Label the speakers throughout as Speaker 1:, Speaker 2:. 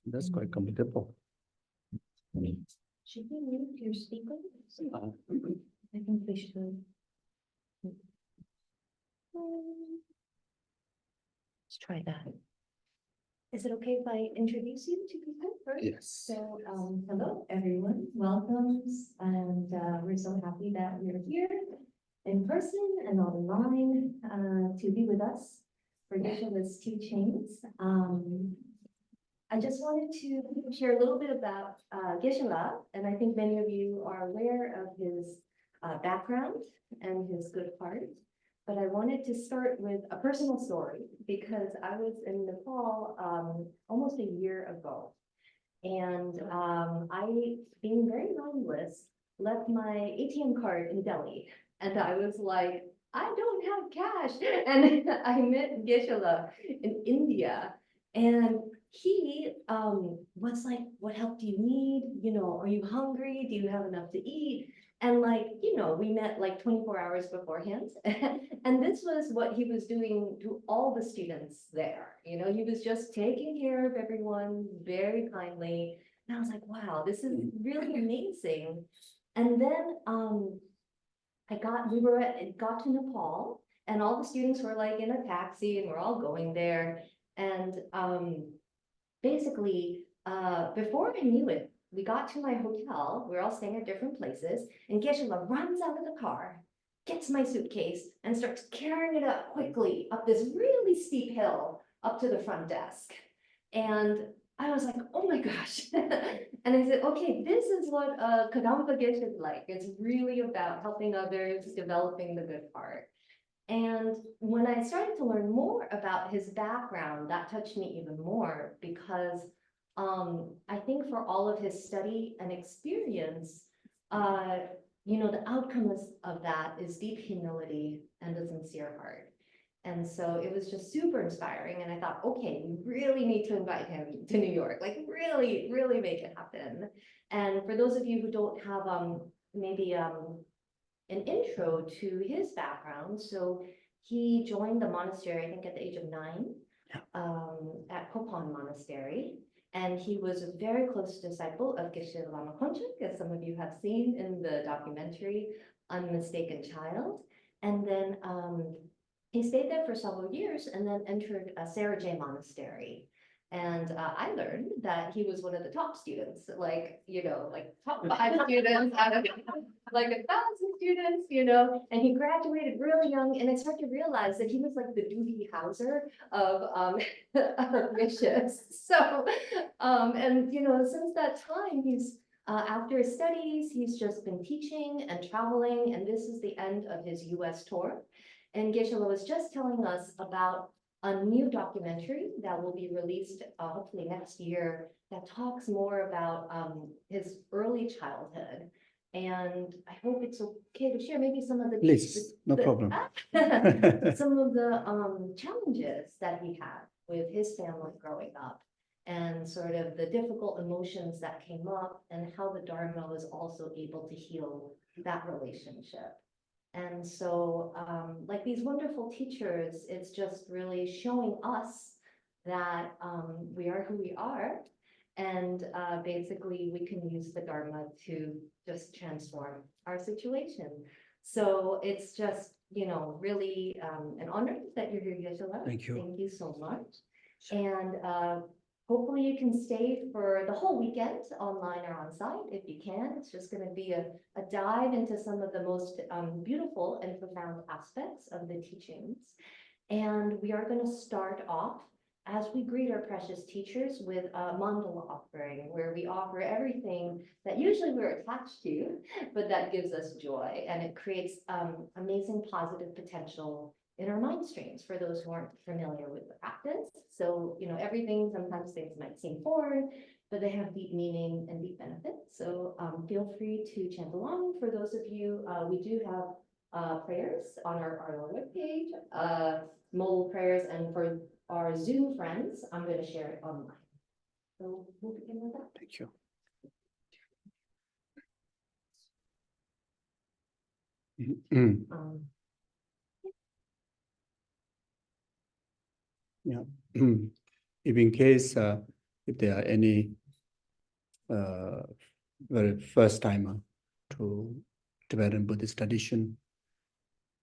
Speaker 1: That's quite comfortable.
Speaker 2: Should we mute your speaker?
Speaker 1: Uh,
Speaker 2: I think we should. Let's try that. Is it okay if I introduce you to people first?
Speaker 1: yes.
Speaker 2: So, hello, everyone. Welcome. And we're so happy that you're here in person and online to be with us for Geshe's teachings. I just wanted to share a little bit about Geshe, and I think many of you are aware of his background and his good heart. But I wanted to start with a personal story because I was in Nepal almost a year ago. And I, being very mindless, left my ATM card in Delhi. And I was like, I don't have cash. And I met Geshe in India. And he was like, what help do you need? You know, are you hungry? Do you have enough to eat? And like, you know, we met like 24 hours beforehand. And this was what he was doing to all the students there. You know, he was just taking care of everyone very kindly. And I was like, wow, this is really amazing. And then got to Nepal, and all the students were like in a taxi and we're all going there. And basically, before I knew it, we got to my hotel. We're all staying at different places, and Geshe runs out of the car, gets my suitcase, and starts carrying it up quickly up this really steep hill up to the front desk. And I was like, oh my gosh. And I said, okay, this is what Kadampa Geshe is like. It's really about helping others, developing the good heart. And when I started to learn more about his background, that touched me even more because I think for all of his study and experience, you know, the outcome of that is deep humility and a sincere heart. And so it was just super inspiring. And I thought, okay, we really need to invite him to New York, like really, really make it happen. And for those of you who don't have maybe an intro to his background. So he joined the monastery, I think at the age of 9, at Kopan Monastery. And he was a very close disciple of Geshe Lama Konchak, as some of you have seen in the documentary, Unmistaken Child. And then he stayed there for several years and then entered Sarajay Monastery. And I learned that he was one of the top students, like, you know, like top 5 students out of like 1,000 students, you know, and he graduated really young. And I started to realize that he was like the Doogie Howser of Vicious. So, and, you know, since that time, he's after his studies, he's just been teaching and traveling. And this is the end of his US tour. And Geshe was just telling us about a new documentary that will be released hopefully next year that talks more about his early childhood. And I hope it's okay to share maybe some of the—
Speaker 1: Please, no problem.
Speaker 2: some of the challenges that he had with his family growing up and sort of the difficult emotions that came up and how the Dharma was also able to heal that relationship. And so, like these wonderful teachers, it's just really showing us that we are who we are. And basically, we can use the Dharma to just transform our situation. So it's just, you know, really an honor that you're here, Geshe.
Speaker 1: Thank you.
Speaker 2: Thank you so much. And hopefully you can stay for the whole weekend online or on site if you can. It's just going to be a dive into some of the most beautiful and profound aspects of the teachings. And we are going to start off as we greet our precious teachers with a mandala offering, where we offer everything that usually we're attached to, but that gives us joy, and it creates amazing positive potential in our mind streams for those who aren't familiar with the practice. So, you know, everything, sometimes things might seem foreign, but they have deep meaning and deep benefits. So feel free to chant along. For those of you, we do have prayers on our webpage, mobile prayers, and for our Zoom friends, I'm going to share it online. So we'll begin with that.
Speaker 1: Thank you. Yeah. If in case if there are any very first timer to Tibetan Buddhist tradition.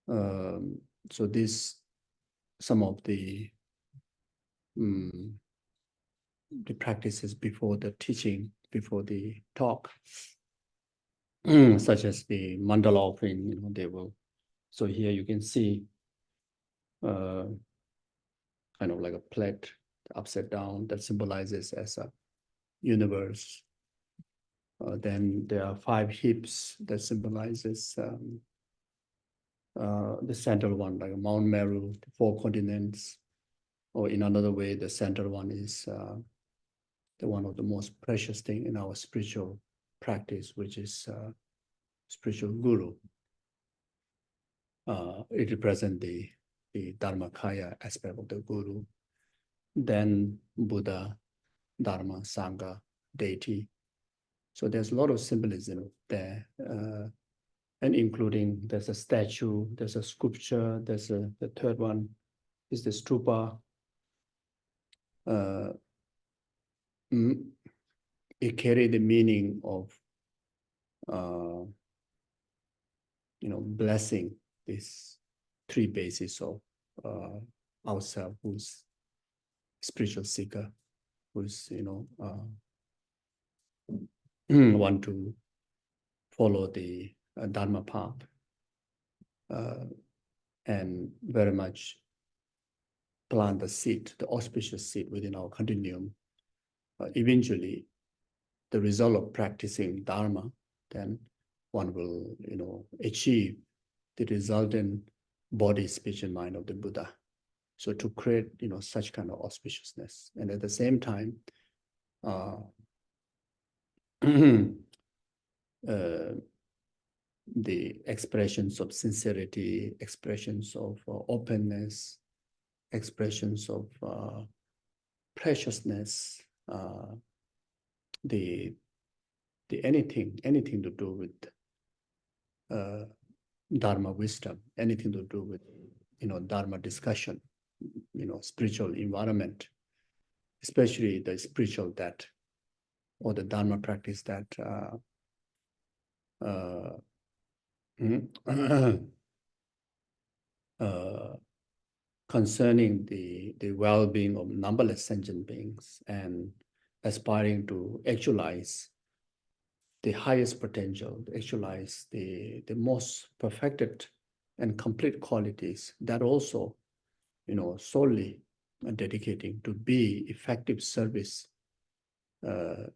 Speaker 1: So this, some of the practices before the teaching, before the talk, such as the mandala offering, they will. So here you can see kind of like a plate upside down that symbolizes as a universe. Then there are 5 hips that symbolizes the central one, like Mount Meru, the 4 continents, or in another way, the central one is the one of the most precious thing in our spiritual practice, which is spiritual guru. It represents the Dharmakaya aspect of the guru. Then Buddha, Dharma, Sangha, deity. So there's a lot of symbolism there. And including there's a statue, there's a sculpture, the third one is the stupa. It carries the meaning of blessing these 3 bases of ourselves, who's spiritual seeker, who's want to follow the Dharma path, and very much plant the seed, the auspicious seed within our continuum. Eventually, the result of practicing Dharma, then one will, achieve the resultant body, speech, and mind of the Buddha. So to create, such kind of auspiciousness, and at the same time, the expressions of sincerity, expressions of openness, expressions of preciousness, the anything to do with Dharma wisdom, anything to do with Dharma discussion, spiritual environment, especially the spiritual that, or the Dharma practice that concerning the well-being of numberless sentient beings and aspiring to actualize the highest potential, actualize the most perfected and complete qualities, that also, solely dedicating to be effective service to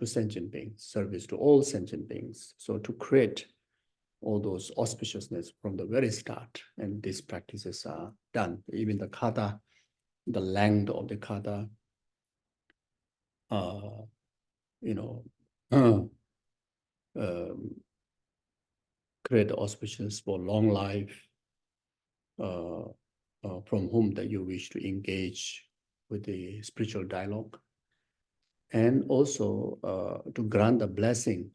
Speaker 1: sentient beings, service to all sentient beings. So to create all those auspiciousness from the very start, and these practices are done. Even the kata, the length of the kata, create the auspicious for long life, from whom that you wish to engage with the spiritual dialogue, and also to grant a blessing,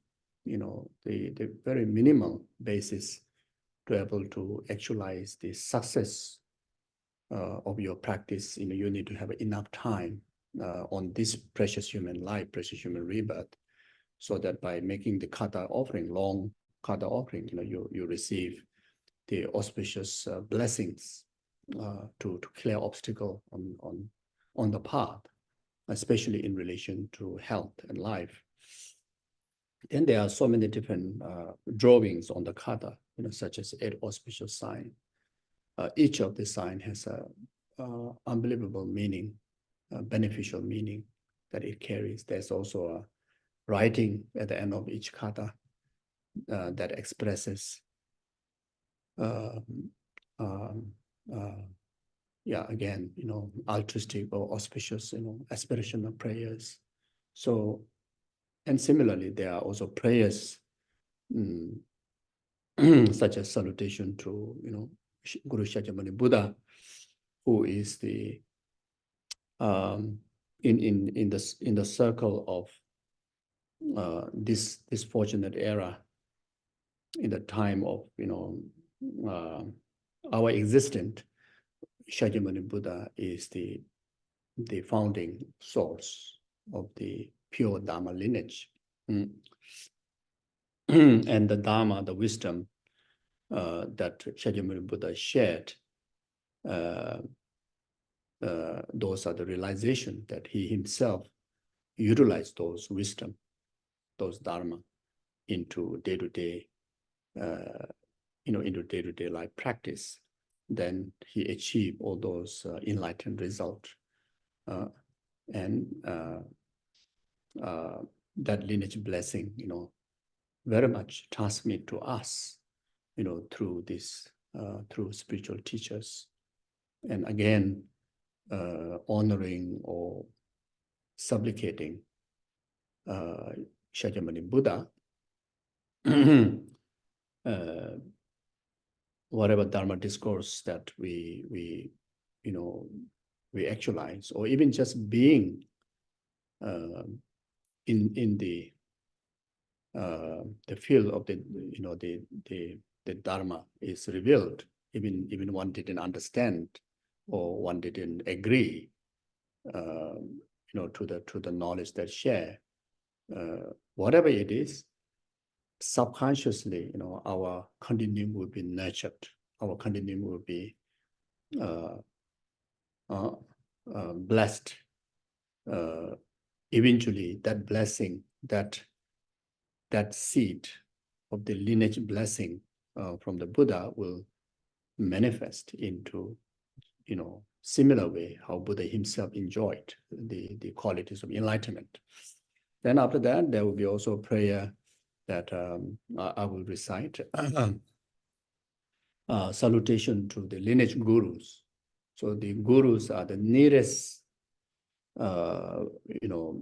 Speaker 1: the very minimal basis to be able to actualize the success of your practice. You need to have enough time on this precious human life, precious human rebirth, so that by making the kata offering, long kata offering, you receive the auspicious blessings to clear obstacle on the path, especially in relation to health and life. Then there are so many different drawings on the kata, such as 8 auspicious signs. Each of the signs has a unbelievable meaning, beneficial meaning that it carries. There's also a writing at the end of each kata that expresses, again, altruistic or auspicious, aspirational prayers. So, and similarly, there are also prayers such as salutation to, Guru Shakyamuni Buddha, who is the in the circle of this fortunate era, in the time of our existence. Shakyamuni Buddha is the the founding source of the pure Dharma lineage. And the Dharma, the wisdom that Shakyamuni Buddha shared, those are the realization that he himself utilized those wisdom, those Dharma into day-to-day, into day-to-day life practice. Then he achieved all those enlightened results. And that lineage blessing, very much transmit to us, through this, through spiritual teachers. And again, honoring or supplicating Shakyamuni Buddha, whatever Dharma discourse that we actualize, or even just being in the field of the Dharma is revealed, even one didn't understand or one didn't agree, to the knowledge that share, whatever it is, subconsciously, our continuum will be nurtured. Our continuum will be blessed. Eventually, that blessing, that seed of the lineage blessing from the Buddha will manifest into, similar way how Buddha himself enjoyed the qualities of enlightenment. Then after that, there will be also prayer that I will recite. Salutation to the lineage gurus. So the gurus are the nearest,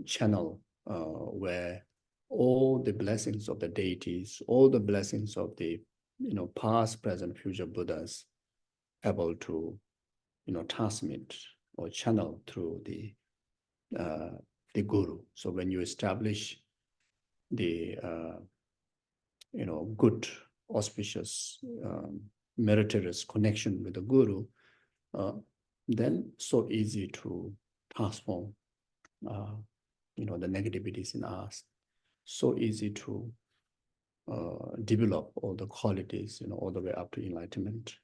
Speaker 1: channel where all the blessings of the deities, all the blessings of the, past, present, future Buddhas able to, transmit or channel through the guru. So when you establish the, good, auspicious, meritorious connection with the guru, then so easy to transform, the negativities in us. So easy to develop all the qualities, all the way up to enlightenment.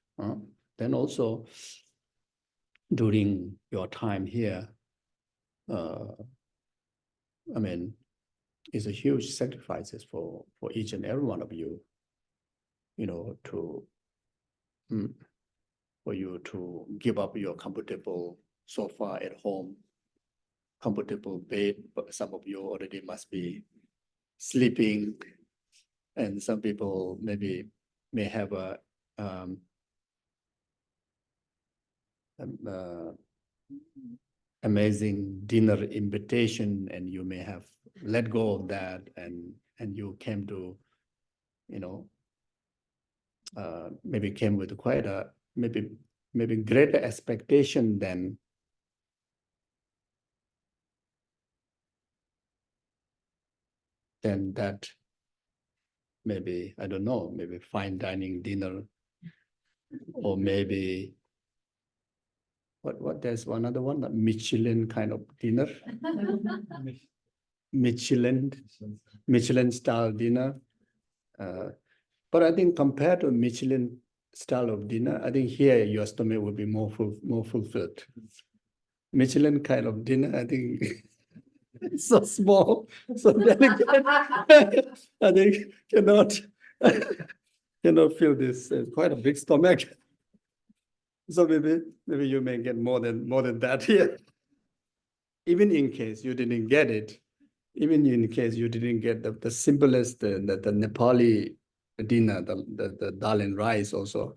Speaker 1: Then also, during your time here, it's a huge sacrifices for each and every one of you, for you to give up your comfortable sofa at home, comfortable bed, but some of you already must be sleeping, and some people maybe may have a amazing dinner invitation, and you may have let go of that, and you came to, maybe came with quite a maybe greater expectation than that. Maybe, I don't know, maybe fine dining dinner, or maybe what there's one other one, Michelin kind of dinner. Michelin style dinner. But I think compared to Michelin style of dinner, I think here your stomach will be more fulfilled. Michelin kind of dinner, I think it's so small, so delicate. I think cannot feel this. Quite a big stomach. So maybe you may get more than that here. Even in case you didn't get it, even in case you didn't get the simplest, the Nepali dinner, the dal and rice also,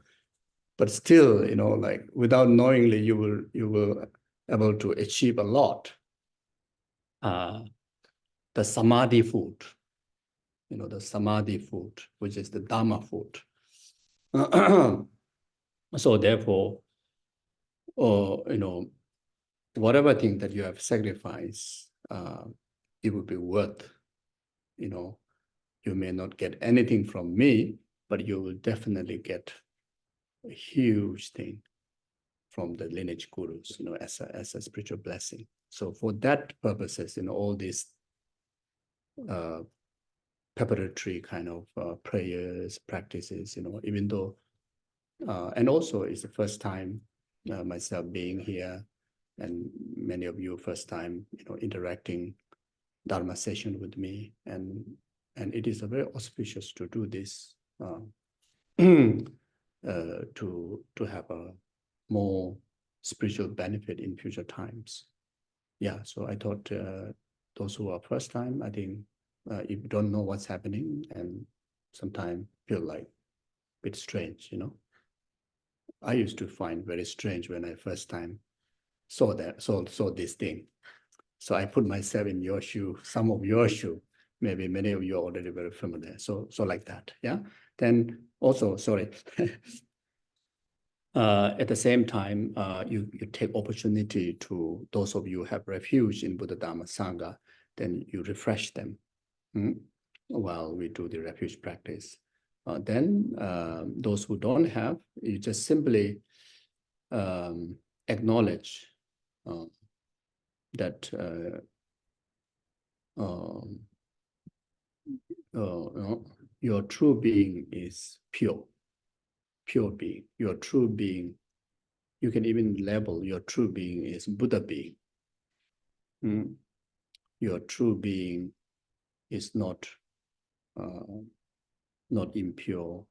Speaker 1: but still, like without knowingly, you will able to achieve a lot. The samadhi food, the samadhi food, which is the Dhamma food. So therefore, whatever thing that you have sacrificed, it would be worth. You may not get anything from me, but you will definitely get a huge thing from the lineage gurus, as a spiritual blessing. So for that purposes, all these preparatory kind of prayers, practices, even though, and also it's the first time myself being here, and many of you first time, interacting Dharma session with me, and it is a very auspicious to do this, to have a more spiritual benefit in future times. Yeah, so I thought those who are first time, I think if you don't know what's happening and sometimes feel like a bit strange, I used to find very strange when I first time saw this thing. So I put myself in your shoe, some of your shoe. Maybe many of you are already very familiar. So like that, yeah. Then also, sorry, at the same time, you take opportunity to those of you who have refuge in Buddha Dharma Sangha, then you refresh them while we do the refuge practice. Then those who don't have, you just simply acknowledge that your true being is pure being. Your true being, you can even label your true being is Buddha being. Your true being is not impure.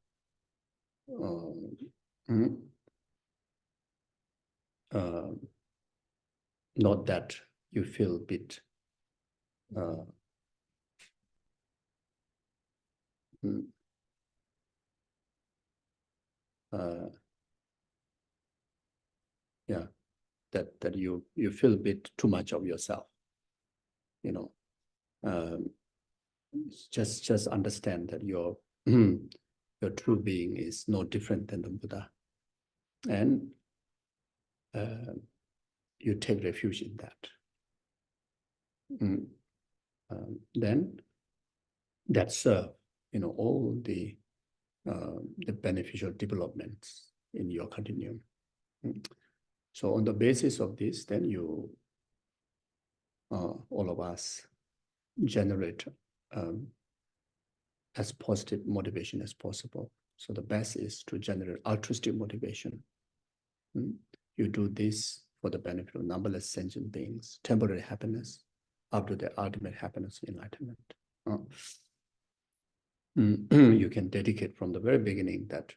Speaker 1: Not that you feel a bit yeah, that you feel a bit too much of yourself, just understand that your your true being is no different than the Buddha, and you take refuge in that. Then that serve, all the beneficial developments in your continuum. So on the basis of this, then you, all of us, generate as positive motivation as possible. So the best is to generate altruistic motivation. You do this for the benefit of numberless sentient beings, temporary happiness, up to the ultimate happiness, enlightenment. You can dedicate from the very beginning that,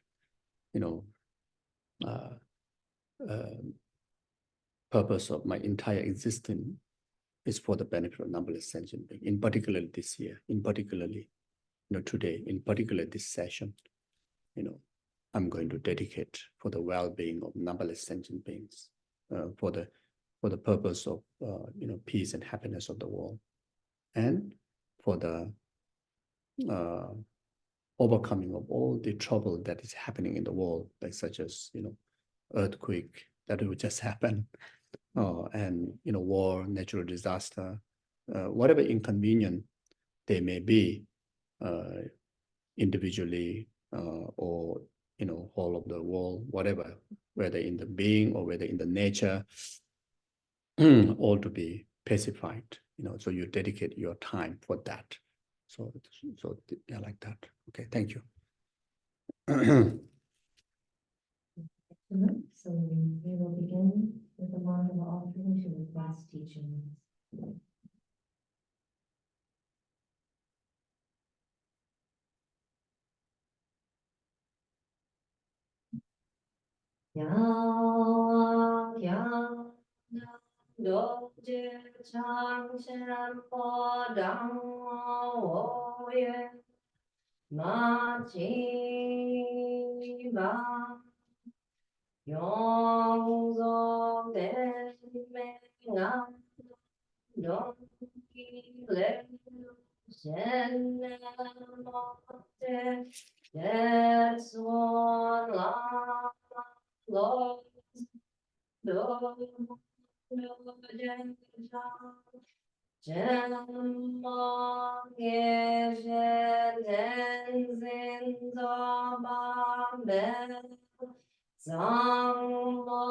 Speaker 1: purpose of my entire existence is for the benefit of numberless sentient beings, in particular this year, in particularly, today, in particular this session, I'm going to dedicate for the well-being of numberless sentient beings, for the purpose of peace and happiness of the world, and for the overcoming of all the trouble that is happening in the world, like such as earthquake that will just happen, and war, natural disaster, whatever inconvenience they may be, individually or whole of the world, whatever, whether in the being or whether in the nature, all to be pacified. So you dedicate your time for that. So yeah, like that. Okay, thank you.
Speaker 2: So we will begin with the mantra offering to the class teachings. Yang yang do je chang chen po dang wo ye ma chi ba yong zo den me ngam dong ki le shen mo te that's one la lo do Geshe Tenzin Zopa Zangmo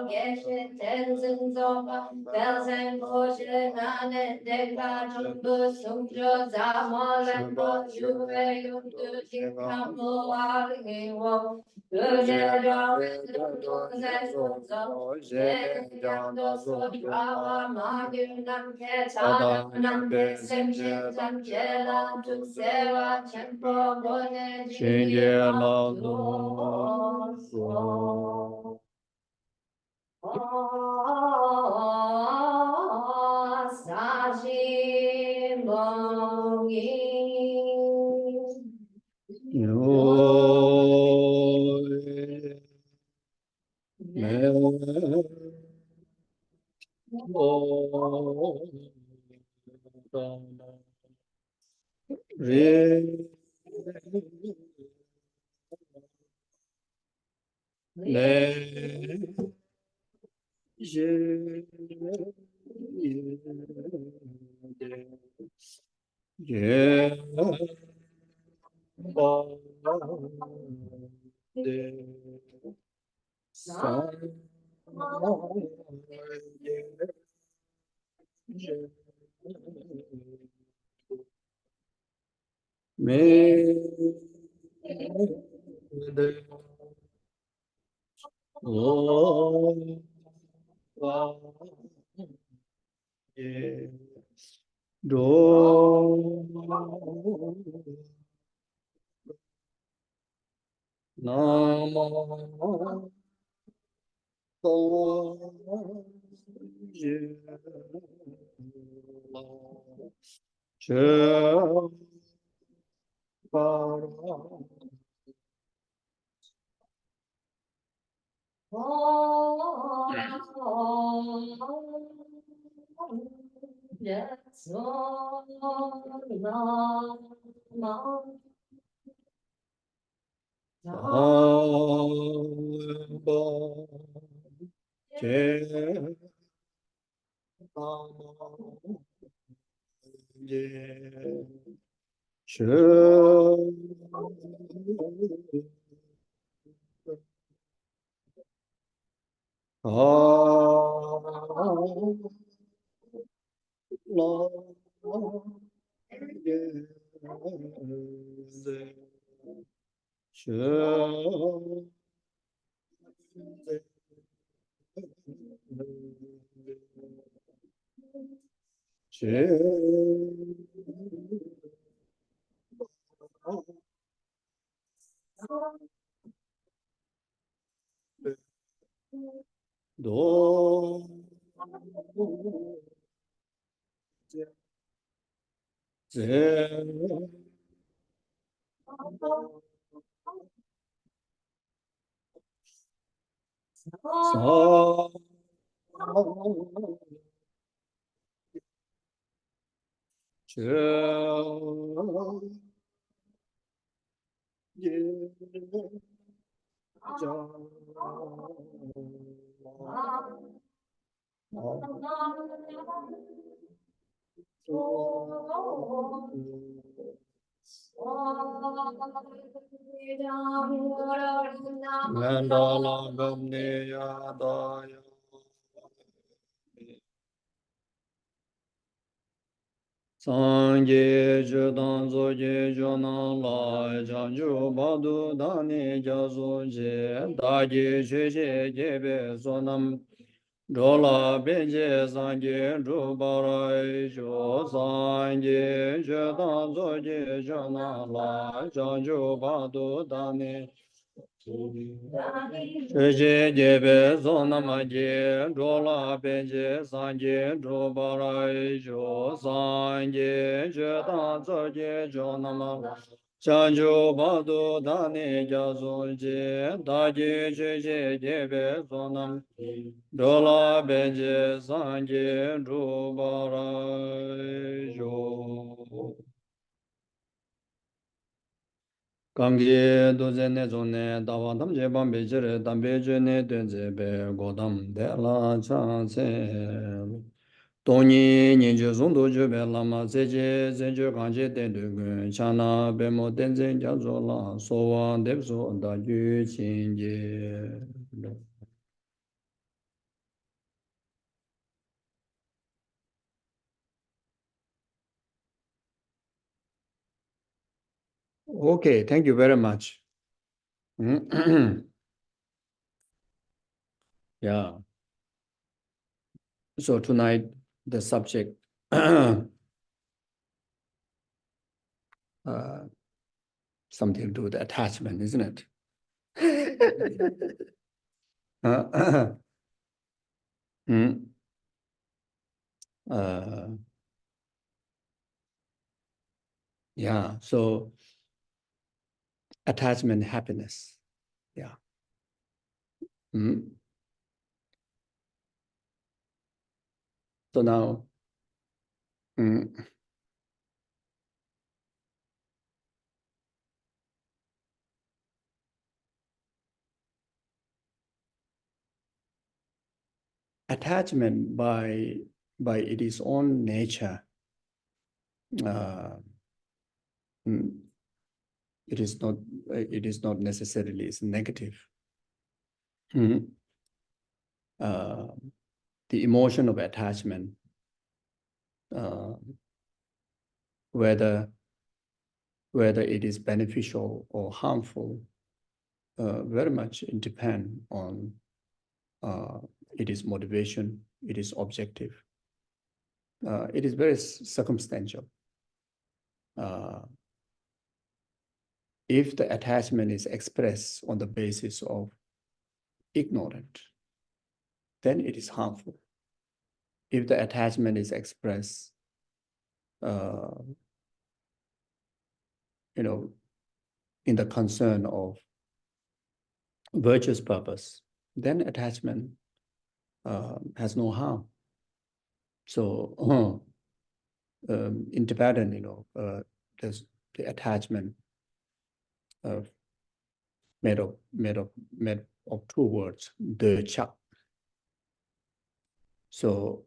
Speaker 2: Geshe Tenzin Zopa, Tenzin Boshe Nane Deka Jumbu Sungjo Zamo Lembo Juve Yundu Jikamu Ali Wo, Duje Dore Dundu Zesu Zo, Jen Jando Sutrawa Magyu Namke Tada Namke Simje Tamjela Tu Seva Chenpo Bone Jinje La Do.
Speaker 1: Sangye judan zoge jonan la janju badu dani jazo je dagi jeje gebe zonam jola beje sangye jubarai jo sangye judan zoge jonan la janju badu dani jeje gebe zonam je jola beje sangye jubarai jo sangye judan zoge jonan chanjo bado dane jazo je daje je gebe zonam dola benje sanje drubara jo kamge doze ne zone dawa dam je bam bejere dam beje ne denze be godam de la chanse Tōnyi nyingzhē sōntō chūpē lāma sēchē sēchē kāngchē tēntū gōng chāna bēmō tēnzhēn gyāzō lā sōwā dēp sō dā gyū chīngyē. Okay, thank you very much. Yeah. So tonight the subject something to do with attachment, isn't it? Mm. Yeah, so attachment, happiness. Yeah. So now, attachment by its own nature, it is not necessarily is negative. The emotion of attachment, whether it is beneficial or harmful, very much depend on it is motivation, it is objective. It is very circumstantial. If the attachment is expressed on the basis of ignorance, then it is harmful. If the attachment is expressed, in the concern of virtuous purpose, then attachment has no harm. So in Tibetan, there's the attachment made of two words, the chak. So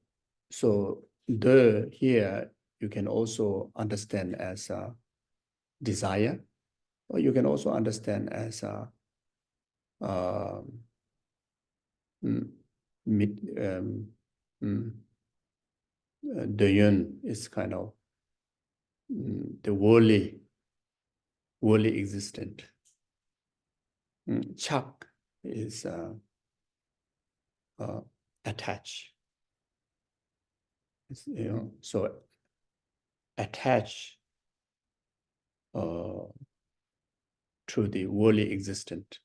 Speaker 1: the here you can also understand as a desire, or you can also understand as a the yun is kind of the worldly existent. Chak is attach. So attach to the worldly existent.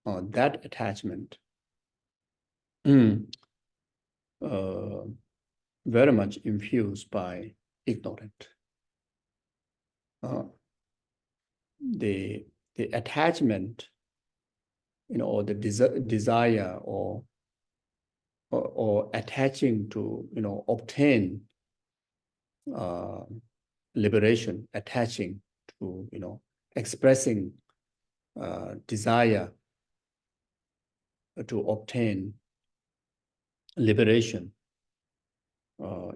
Speaker 1: That attachment very much infused by ignorant. The attachment, or the desire or attaching to, obtain liberation, attaching to, expressing desire to obtain liberation.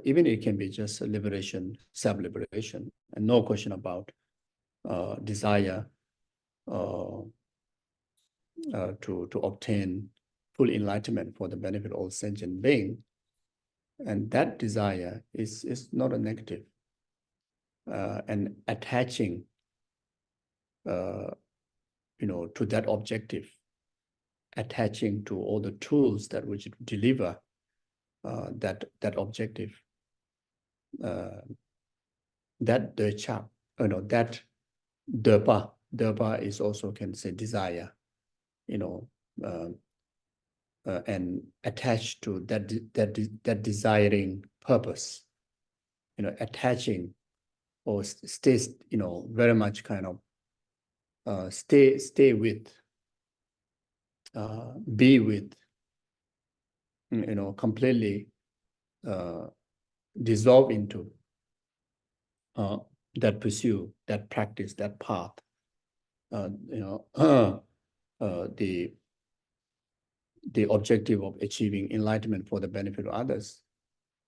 Speaker 1: Even it can be just a liberation, self-liberation, and no question about desire to obtain full enlightenment for the benefit of all sentient being. And that desire is not a negative. And attaching, to that objective, attaching to all the tools that which deliver that objective, that that derpa is also, can say, desire, and attached to that desiring purpose, attaching or stays, very much kind of stay with, be with, completely dissolve into that pursuit, that practice, that path, the objective of achieving enlightenment for the benefit of others,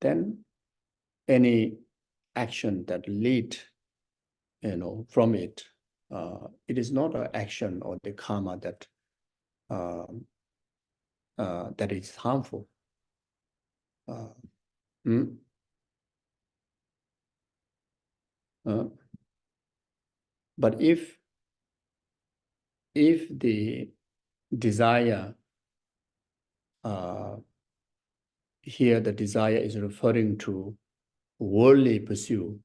Speaker 1: then any action that lead, from it, it is not an action or the karma that that is harmful. But if the desire, here the desire is referring to worldly pursuit,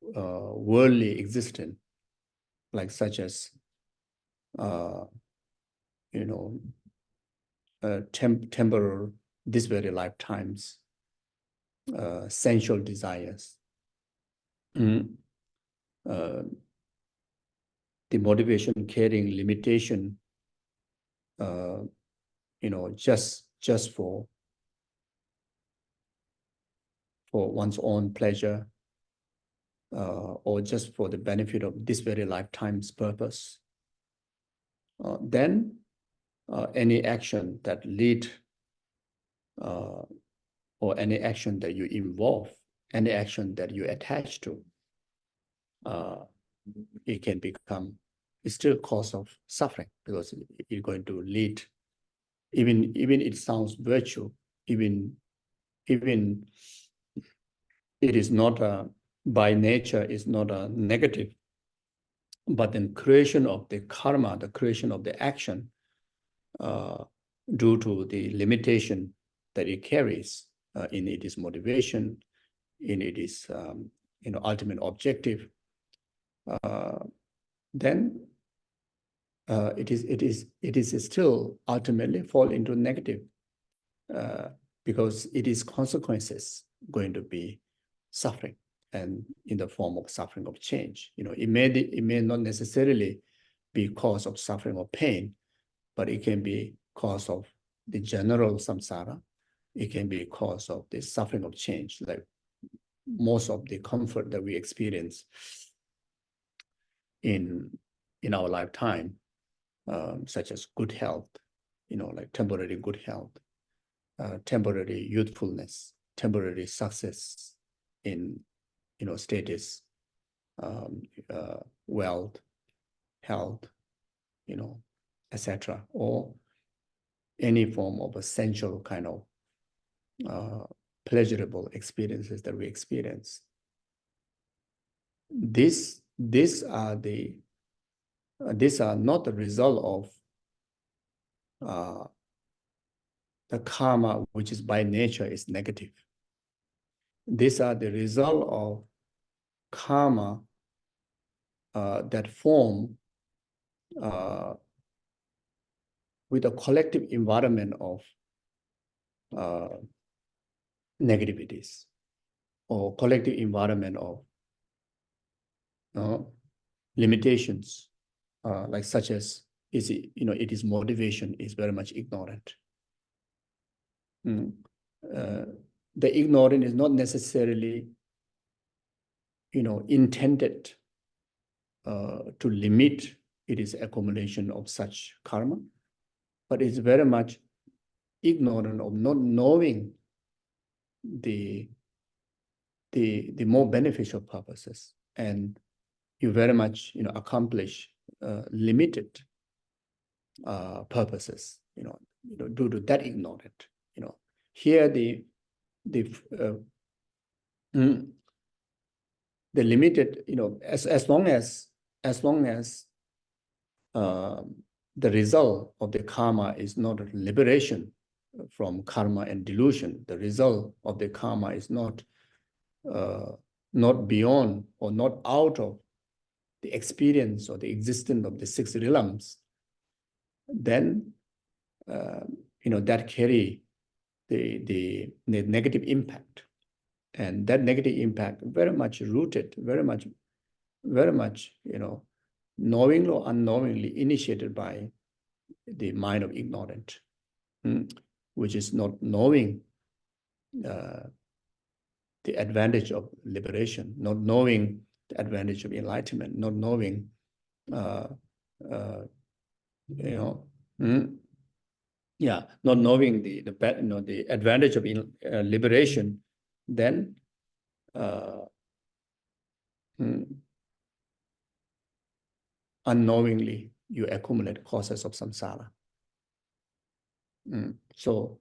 Speaker 1: worldly existence, like such as temporal, this very lifetimes, sensual desires. The motivation, caring, limitation, just for one's own pleasure, or just for the benefit of this very lifetime's purpose, then any action that lead, or any action that you involve, any action that you attach to, it can become, it's still cause of suffering, because it's going to lead, even it sounds virtue, even it is not by nature is not a negative, but then creation of the karma, the creation of the action, due to the limitation that it carries in its motivation, in its ultimate objective, then it is still ultimately fall into negative, because it is consequences going to be suffering, and in the form of suffering of change. It may not necessarily be cause of suffering or pain, but it can be cause of the general samsara. It can be cause of the suffering of change, like most of the comfort that we experience in our lifetime, such as good health, like temporary good health, temporary youthfulness, temporary success in, status, wealth, health, etc., or any form of essential kind of pleasurable experiences that we experience. These are not the result of the karma, which is by nature, is negative. These are the result of karma that form with a collective environment of negativities or collective environment of limitations, like such as it is motivation is very much ignorant. The ignorant is not necessarily intended to limit its accumulation of such karma, but it's very much ignorant of not knowing the more beneficial purposes, and you very much accomplish limited purposes due to that ignorant. Here the limited, as long as the result of the karma is not liberation from karma and delusion, the result of the karma is not beyond or not out of the experience or the existence of the six realms, then that carry the negative impact, and that negative impact very much rooted, very much knowingly or unknowingly initiated by the mind of ignorant, which is not knowing the advantage of liberation, not knowing the advantage of enlightenment, not knowing not knowing the advantage of liberation, then unknowingly you accumulate causes of samsara. So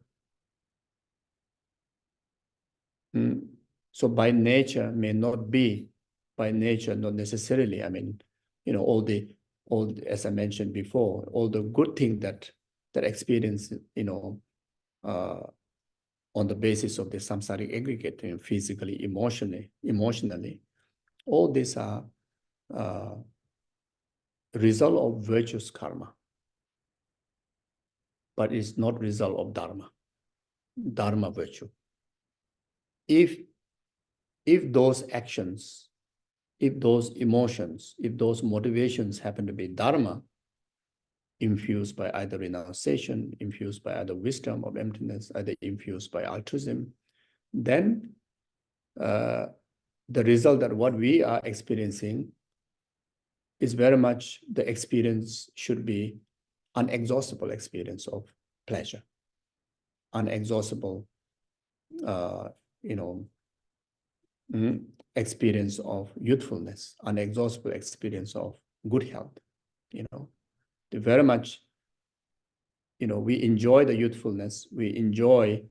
Speaker 1: by nature may not be, by nature not necessarily. I mean, all the as I mentioned before, all the good things that experience, on the basis of the samsaric aggregate, physically, emotionally, all these are result of virtuous karma, but it's not result of dharma virtue. If those actions, if those emotions, if those motivations happen to be dharma, infused by either renunciation, infused by either wisdom of emptiness, either infused by altruism, then the result that what we are experiencing is very much the experience should be unexhaustible experience of pleasure, unexhaustible experience of youthfulness, unexhaustible experience of good health. Very much, we enjoy the youthfulness, we enjoy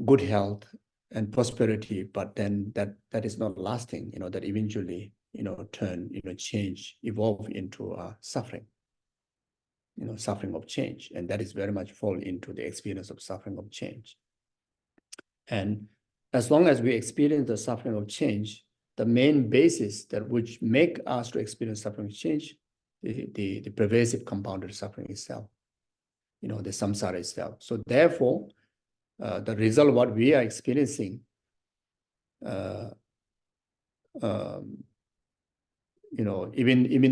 Speaker 1: good health and prosperity, but then that is not lasting, that eventually, turn, change, evolve into suffering, suffering of change. And that is very much fall into the experience of suffering of change. And as long as we experience the suffering of change, the main basis that which make us to experience suffering of change, the pervasive compounded suffering itself, the samsara itself. So therefore, the result of what we are experiencing, even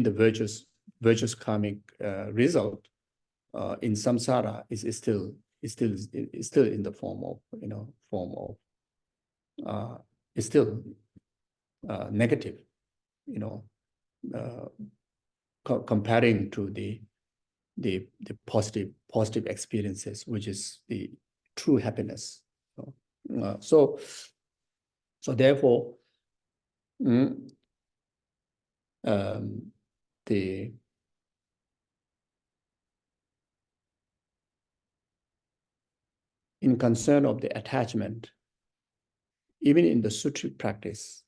Speaker 1: the virtuous karmic result in samsara is still in the form of is still negative, comparing to the positive experiences, which is the true happiness. So therefore, the in concern of the attachment, even in the sutric practice,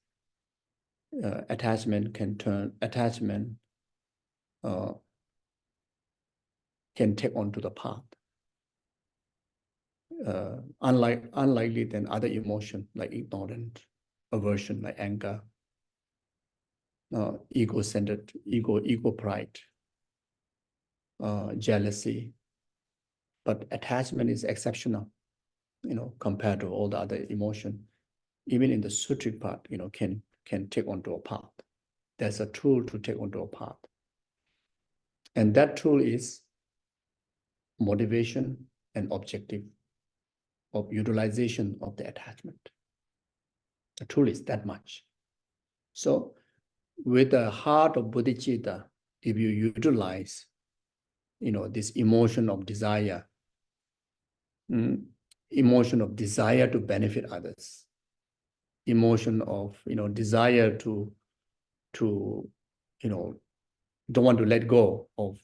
Speaker 1: attachment can take on to the path. unlikely than other emotion like ignorance, aversion like anger, ego-centered, ego pride, jealousy. But attachment is exceptional, compared to all the other emotion. Even in the sutric part, can take onto a path. There's a tool to take onto a path. And that tool is motivation and objective of utilization of the attachment. The tool is that much. So with the heart of bodhicitta, if you utilize, this emotion of desire, emotion of desire to benefit others, emotion of, desire to, don't want to let go of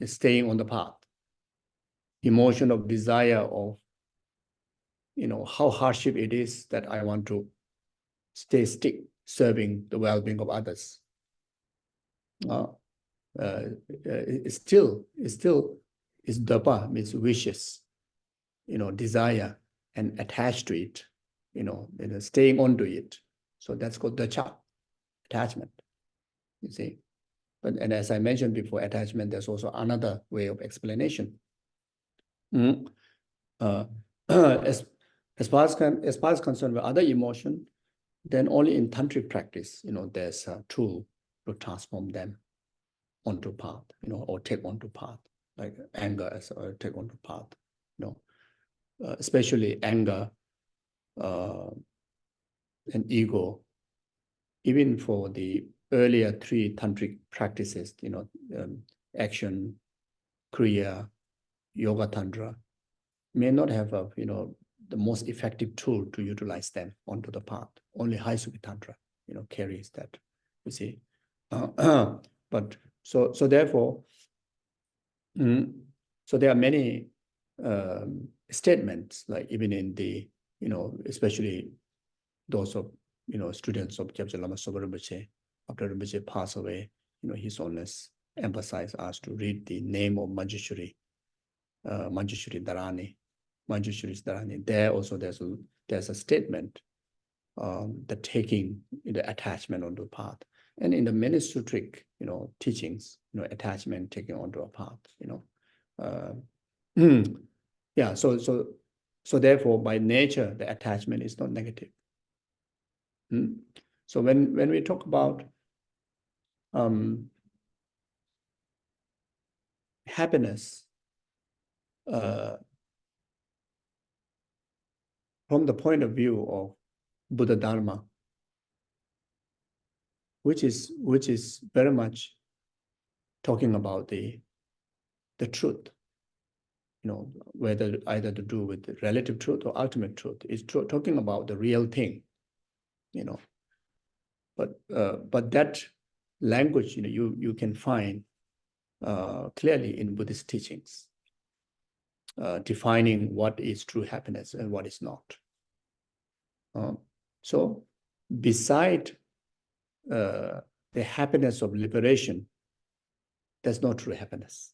Speaker 1: staying on the path, emotion of desire of, how hardship it is that I want to stick serving the well-being of others. It's still dapa, means wishes, desire and attached to it, staying onto it. So that's called dacha, attachment, you see. And as I mentioned before, attachment, there's also another way of explanation. As far as concerned with other emotion, then only in tantric practice, there's a tool to transform them onto path, or take onto path, like anger as a take onto path, especially anger and ego. Even for the earlier three tantric practices, action, kriya, yoga tantra, may not have a, the most effective tool to utilize them onto the path. Only high sukhi tantra, carries that, you see. But so therefore, so there are many statements, like even in the, especially those of, students of Gyabje Lama Sopa Rinpoche, after Rinpoche passed away, His Holiness emphasized us to read the name of Manjushri, Manjushri Dharani. Manjushri Dharani. There also there's a statement, the taking the attachment onto a path. And in the many sutric, teachings, attachment taking onto a path, yeah. So therefore, by nature, the attachment is not negative. So when we talk about happiness, from the point of view of Buddha Dharma, which is very much talking about the truth, whether either to do with the relative truth or ultimate truth, is talking about the real thing, But that language, you can find clearly in Buddhist teachings, defining what is true happiness and what is not. So beside the happiness of liberation, there's no true happiness.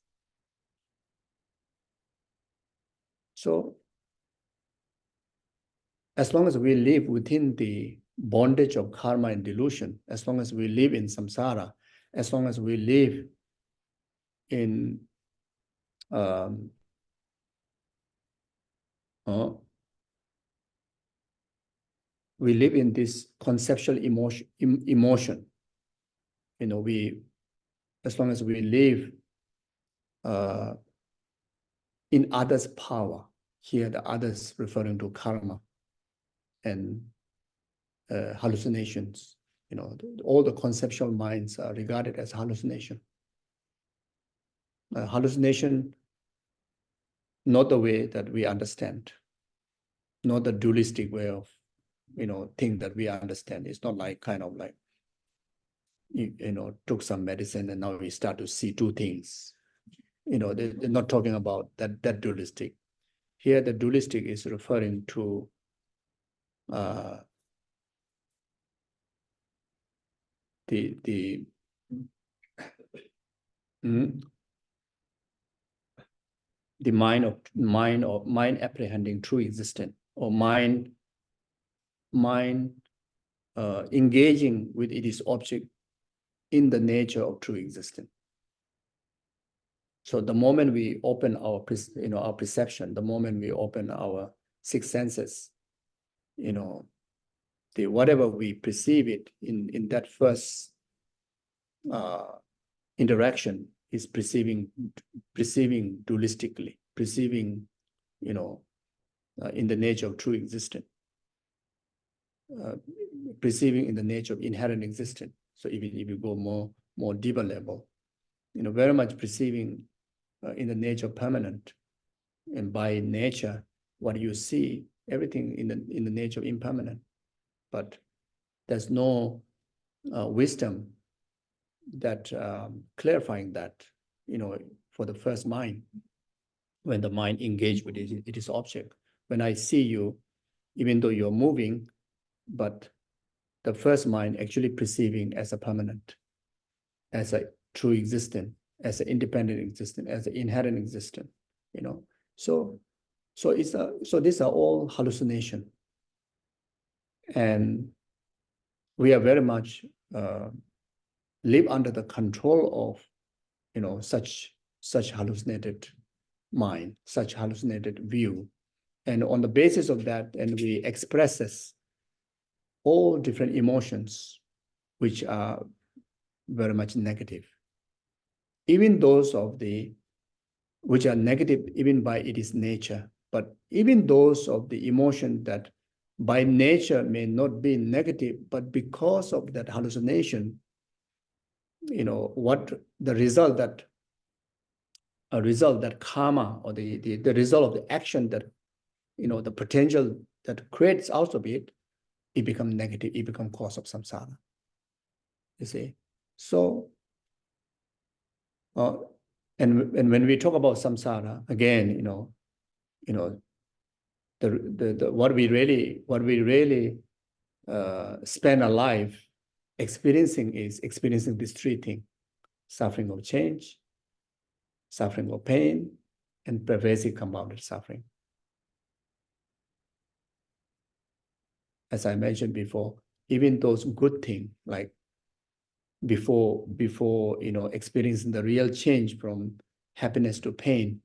Speaker 1: So as long as we live within the bondage of karma and delusion, as long as we live in samsara, as long as we live in we live in this conceptual emotion. As long as we live in others' power, here the others referring to karma and hallucinations, all the conceptual minds are regarded as hallucination. Hallucination, not the way that we understand, not the dualistic way of, thing that we understand. It's not like kind of like, took some medicine and now we start to see two things. They're not talking about that dualistic. Here, the dualistic is referring to the the mind apprehending true existence, or mind engaging with its object in the nature of true existence. So the moment we open our our perception, the moment we open our six senses, whatever we perceive it in that first interaction is perceiving dualistically, perceiving in the nature of true existence, perceiving in the nature of inherent existence. So if you go more deeper level, very much perceiving in the nature of permanent, and by nature, what you see, everything in the nature of impermanent. But there's no wisdom that clarifying that, for the first mind, when the mind engaged with its object. When I see you, even though you're moving, but the first mind actually perceiving as a permanent, as a true existence, as an independent existence, as an inherent existence, So these are all hallucination, and we are very much live under the control of such hallucinated mind, such hallucinated view, and on the basis of that, and we expresses all different emotions which are very much negative, even those which are negative even by its nature, but even those of the emotion that by nature may not be negative, but because of that hallucination, what the result that karma, or the result of the action that, the potential that creates out of it, it becomes negative, it becomes cause of samsara. You see? So, and when we talk about samsara, again, what we really spend our life experiencing is experiencing these three things: suffering of change, suffering of pain, and pervasive compounded suffering. As I mentioned before, even those good things, like before experiencing the real change from happiness to pain,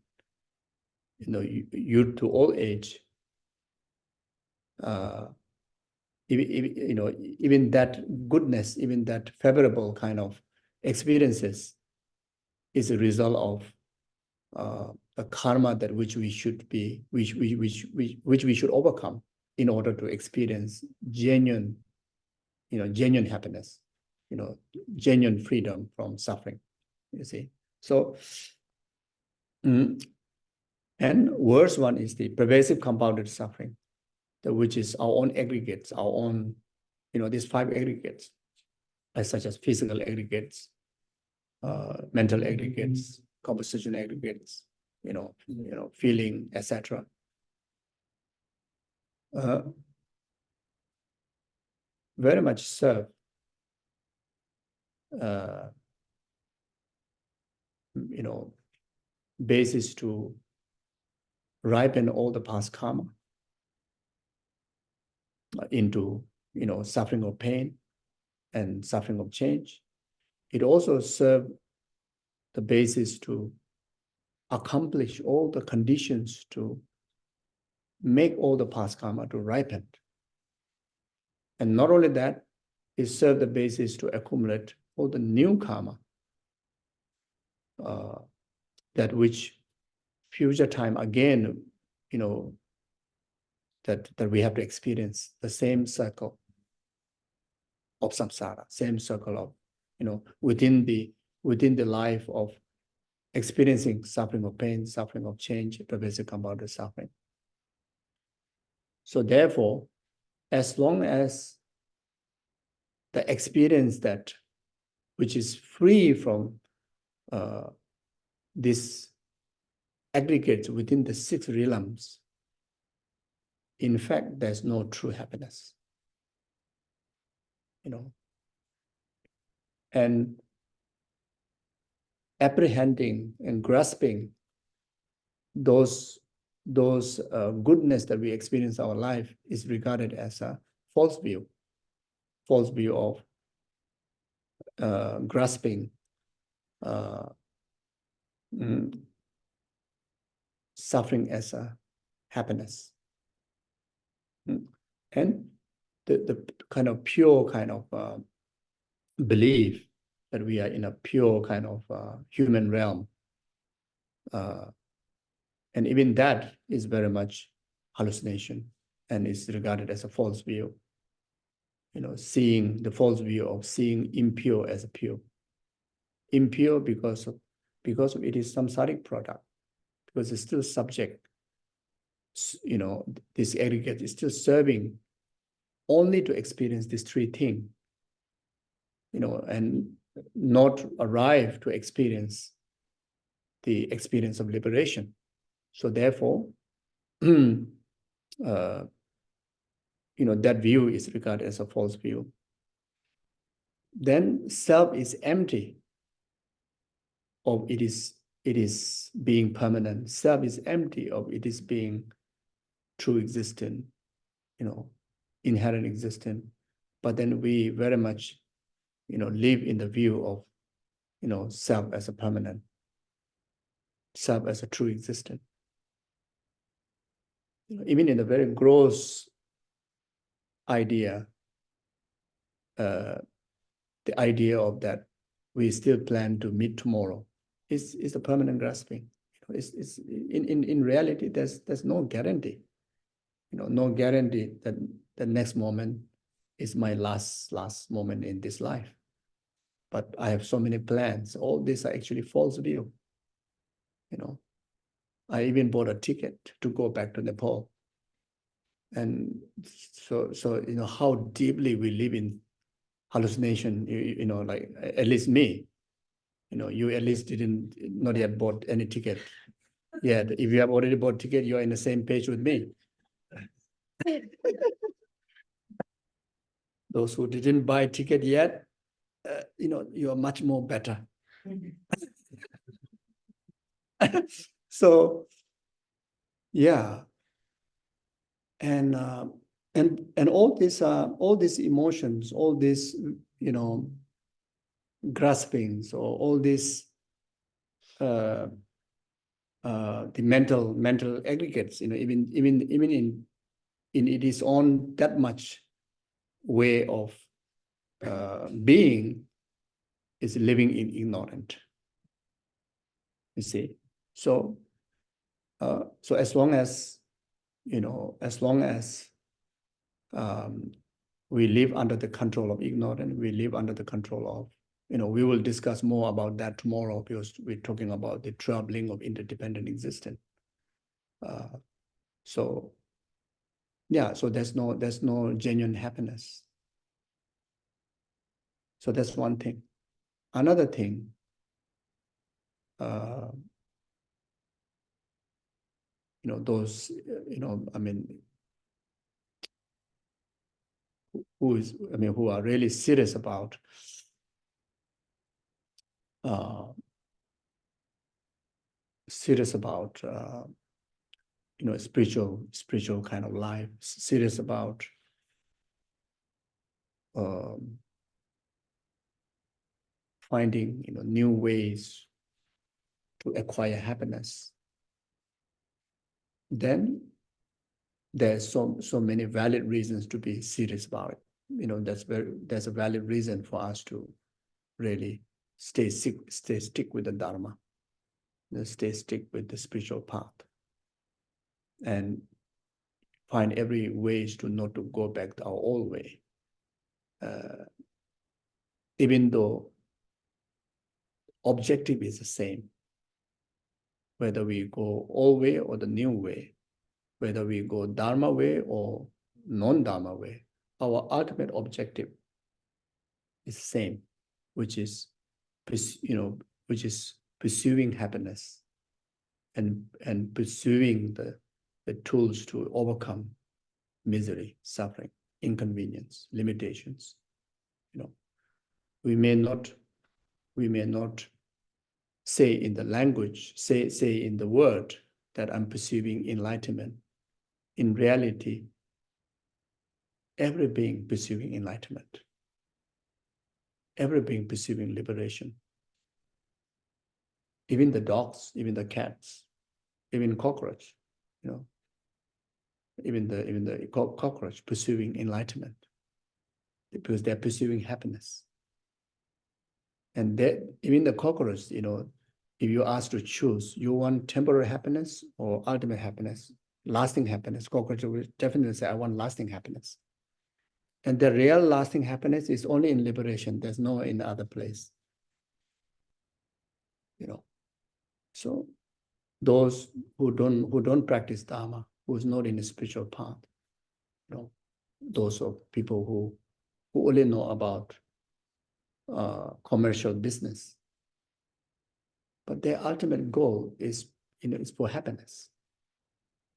Speaker 1: youth to old age, even that goodness, even that favorable kind of experiences is a result of a karma that which we should overcome in order to experience genuine happiness, genuine freedom from suffering. You see, so and worst one is the pervasive compounded suffering, which is our own aggregates, our own, these five aggregates, such as physical aggregates, mental aggregates, composition aggregates, feeling, etc. Very much serve basis to ripen all the past karma into suffering of pain and suffering of change. It also serves the basis to accomplish all the conditions to make all the past karma to ripen. And not only that, it serves the basis to accumulate all the new karma, that which future time again, that we have to experience the same circle of samsara, same circle of, within the life of experiencing suffering of pain, suffering of change, pervasive compounded suffering. So therefore, as long as the experience that which is free from this aggregates within the six realms, in fact, there's no true happiness. And apprehending and grasping those goodness that we experience in our life is regarded as a false view of grasping suffering as a happiness. And the kind of pure kind of belief that we are in a pure kind of human realm. And even that is very much hallucination and is regarded as a false view. Seeing the false view of seeing impure as a pure. Impure because of it is samsaric product, because it's still subject. This aggregate is still serving only to experience these three things, and not arrive to experience the experience of liberation. So therefore, that view is regarded as a false view. Then self is empty of it is being permanent. Self is empty of it is being true existent, inherent existent. But then we very much, live in the view of, self as a permanent, self as a true existent. Even in a very gross idea, the idea of that we still plan to meet tomorrow is a permanent grasping. It's in reality there's no guarantee. No guarantee that the next moment is my last moment in this life. But I have so many plans. All these are actually false view. I even bought a ticket to go back to Nepal. And so how deeply we live in hallucination, like at least me, you at least not yet bought any ticket. Yeah, if you have already bought ticket, you are in the same page with me. Those who didn't buy ticket yet, you are much more better. So, yeah, and all these emotions, all these graspings, or all these the mental aggregates, even in it is on that much way of being is living in ignorant. You see, so as long as we live under the control of ignorance, we live under the control of, we will discuss more about that tomorrow, because we're talking about the troubling of interdependent existence. So yeah, so there's no genuine happiness. So that's one thing. Another thing, those, I mean, who are really serious about spiritual kind of life, serious about finding new ways to acquire happiness. Then there's so many valid reasons to be serious about it. There's a valid reason for us to really stick with the Dharma, stick with the spiritual path, and find every ways to not to go back to our old way, even though objective is the same, whether we go old way or the new way, whether we go Dharma way or non-Dharma way, our ultimate objective is the same, which is pursuing happiness and pursuing the tools to overcome misery, suffering, inconvenience, limitations. We may not say in the language, say in the word, that I'm pursuing enlightenment. In reality, every being pursuing enlightenment, every being pursuing liberation, even the dogs, even the cats, even cockroach, you know, even the cockroach pursuing enlightenment because they're pursuing happiness. And even the cockroach, you know, if you ask to choose, you want temporary happiness or ultimate happiness, lasting happiness, cockroach will definitely say, I want lasting happiness. And the real lasting happiness is only in liberation. There's no in other place. You know, so those who don't practice Dharma, who's not in the spiritual path, you know, those are people who only know about commercial business. But their ultimate goal is, you know, is for happiness.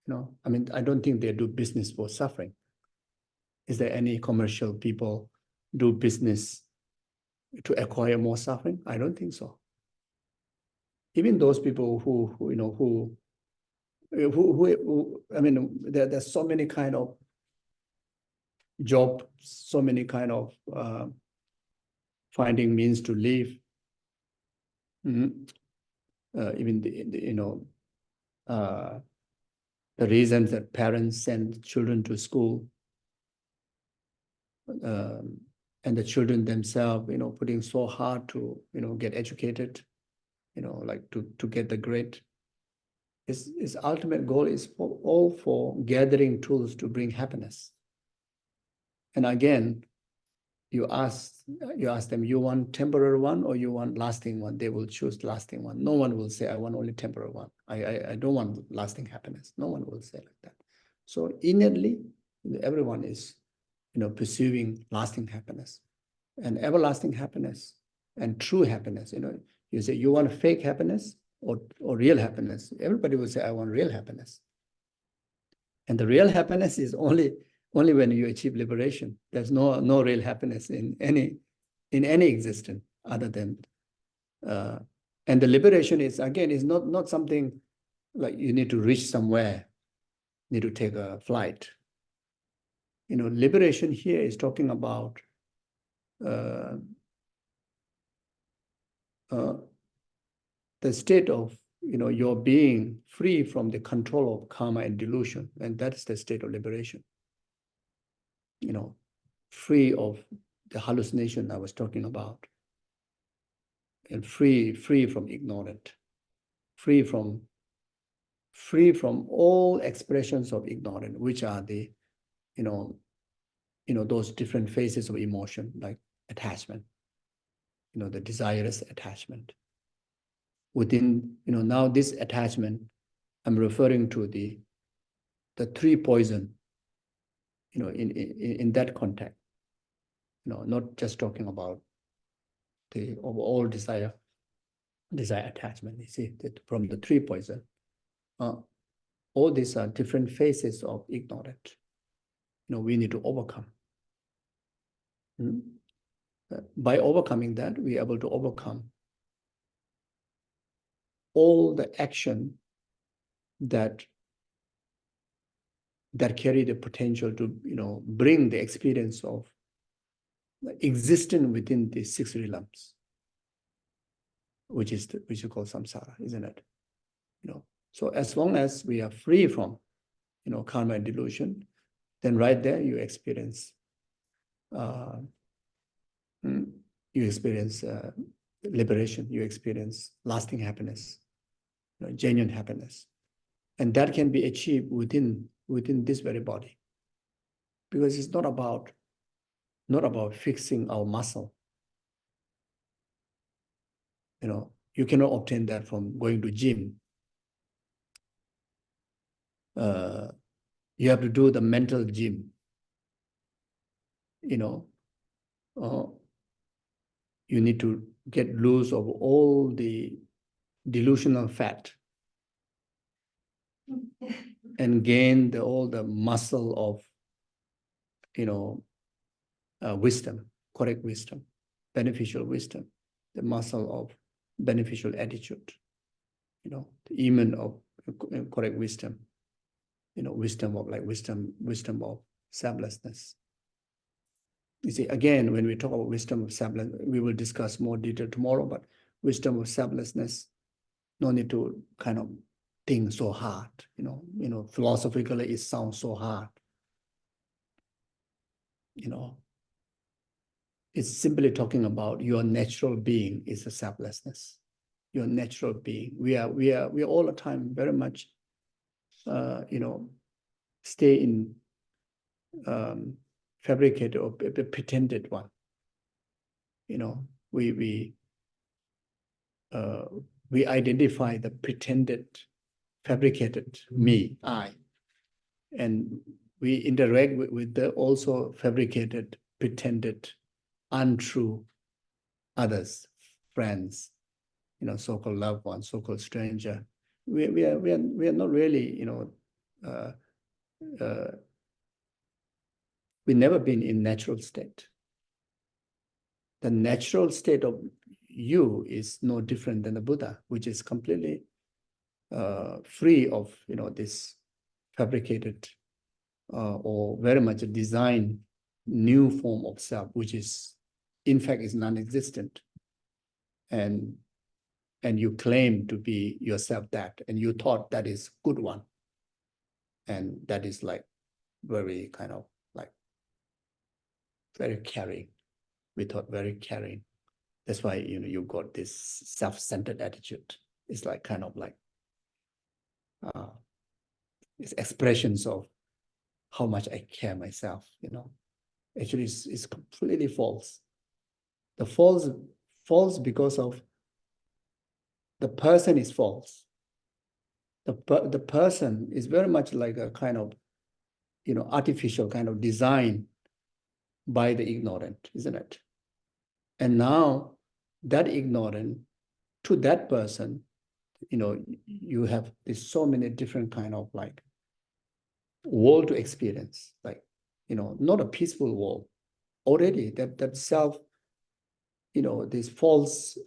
Speaker 1: You know, I mean, I don't think they do business for suffering. Is there any commercial people do business to acquire more suffering? I don't think so. Even those people who you know, who I mean, there's so many kind of job, so many kind of finding means to live. Even you know, the reasons that parents send children to school, and the children themselves, you know, putting so hard to, you know, get educated, you know, like to get the grade. His ultimate goal is all for gathering tools to bring happiness. And again, you ask them, you want temporary one or you want lasting one? They will choose lasting one. No one will say, I want only temporary one. I don't want lasting happiness. No one will say like that. So innately, everyone is, you know, pursuing lasting happiness and everlasting happiness and true happiness. You know, you say you want fake happiness or real happiness. Everybody will say, I want real happiness. And the real happiness is only when you achieve liberation. There's no real happiness in any existence other than and the liberation is, again, is not something like you need to reach somewhere, need to take a flight. You know, liberation here is talking about the state of, you know, your being free from the control of karma and delusion, and that is the state of liberation. You know, free of the hallucination I was talking about, and free from ignorant, free from all expressions of ignorance, which are the, you know, those different phases of emotion, like attachment, you know, the desirous attachment. Within, you know, now this attachment, I'm referring to the three poison, you know, in that context, you know, not just talking about the overall desire attachment. You see, that from the three poison, all these are different phases of ignorance. You know, we need to overcome. By overcoming that, we're able to overcome all the action that carry the potential to, you know, bring the experience of existing within the six realms, which you call samsara, isn't it? You know, so as long as we are free from, you know, karma and delusion, then right there you experience liberation, you experience lasting happiness, you know, genuine happiness. And that can be achieved within this very body. Because it's not about fixing our muscle. You know, you cannot obtain that from going to gym. You have to do the mental gym. You know, you need to get loose of all the delusional fat and gain all the muscle of, you know, wisdom, correct wisdom, beneficial wisdom, the muscle of beneficial attitude, you know, the element of correct wisdom, wisdom of wisdom of selflessness. You see, again, when we talk about wisdom of selflessness, we will discuss more detail tomorrow, but wisdom of selflessness, no need to kind of think so hard, philosophically it sounds so hard. It's simply talking about your natural being is a selflessness. Your natural being. We are all the time very much, stay in fabricated or pretended one. We identify the pretended, fabricated me, I, and we interact with the also fabricated, pretended, untrue others, friends, so-called loved ones, so-called stranger. We are not really, we've never been in natural state. The natural state of you is no different than the Buddha, which is completely free of this fabricated or very much a design new form of self, which is in fact is non-existent. And you claim to be yourself that, and you thought that is good one. And that is like very kind of like very caring. We thought very caring. That's why, you got this self-centered attitude. It's like kind of like, it's expressions of how much I care myself, Actually, it's completely false. The false because of the person is false. The person is very much like a kind of, artificial kind of design by the ignorant, isn't it? And now that ignorant to that person, you have this so many different kind of like world to experience, like, not a peaceful world. Already that self, this false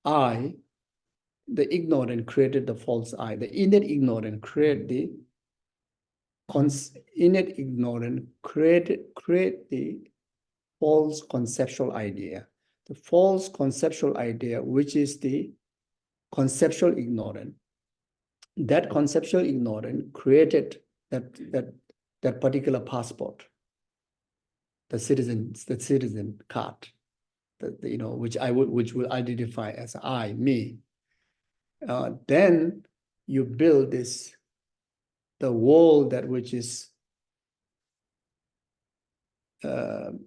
Speaker 1: I, the ignorant created the false I. The innate ignorant create the innate ignorant create the false conceptual idea. The false conceptual idea, which is the conceptual ignorant. That conceptual ignorant created that particular passport, the citizen card, which will identify as I, me. Then you build the world that which is the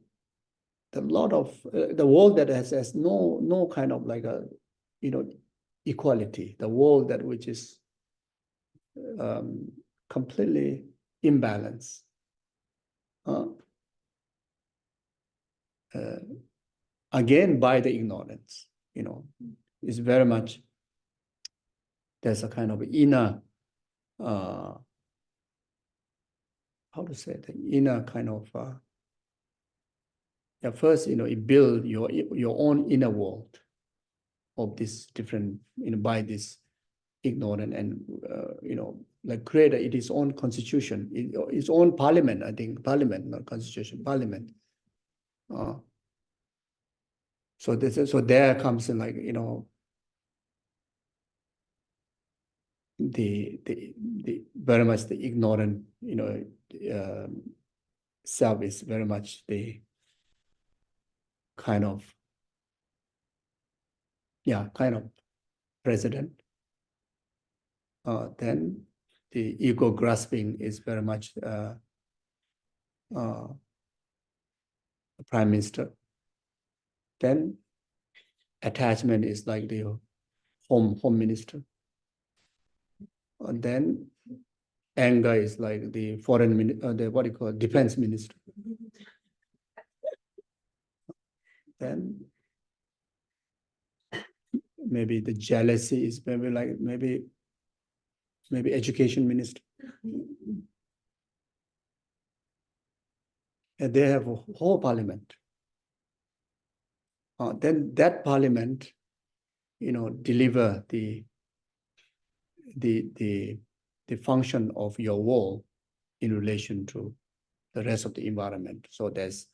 Speaker 1: world that has no kind of like a equality, the world that which is completely imbalanced. Again, by the ignorance, is very much, there's a kind of inner, how to say, the inner kind of, first, it build your own inner world of this different, by this ignorant, and, like create its own constitution, its own parliament, I think, parliament, not constitution, parliament. So there comes in like, the very much the ignorant, self is very much the kind of president. Then the ego grasping is very much prime minister. Then attachment is like the home minister. And then anger is like the the defense minister. Then maybe the jealousy is maybe education minister. And they have a whole parliament. Then that parliament, deliver the the function of your world in relation to the rest of the environment. So there's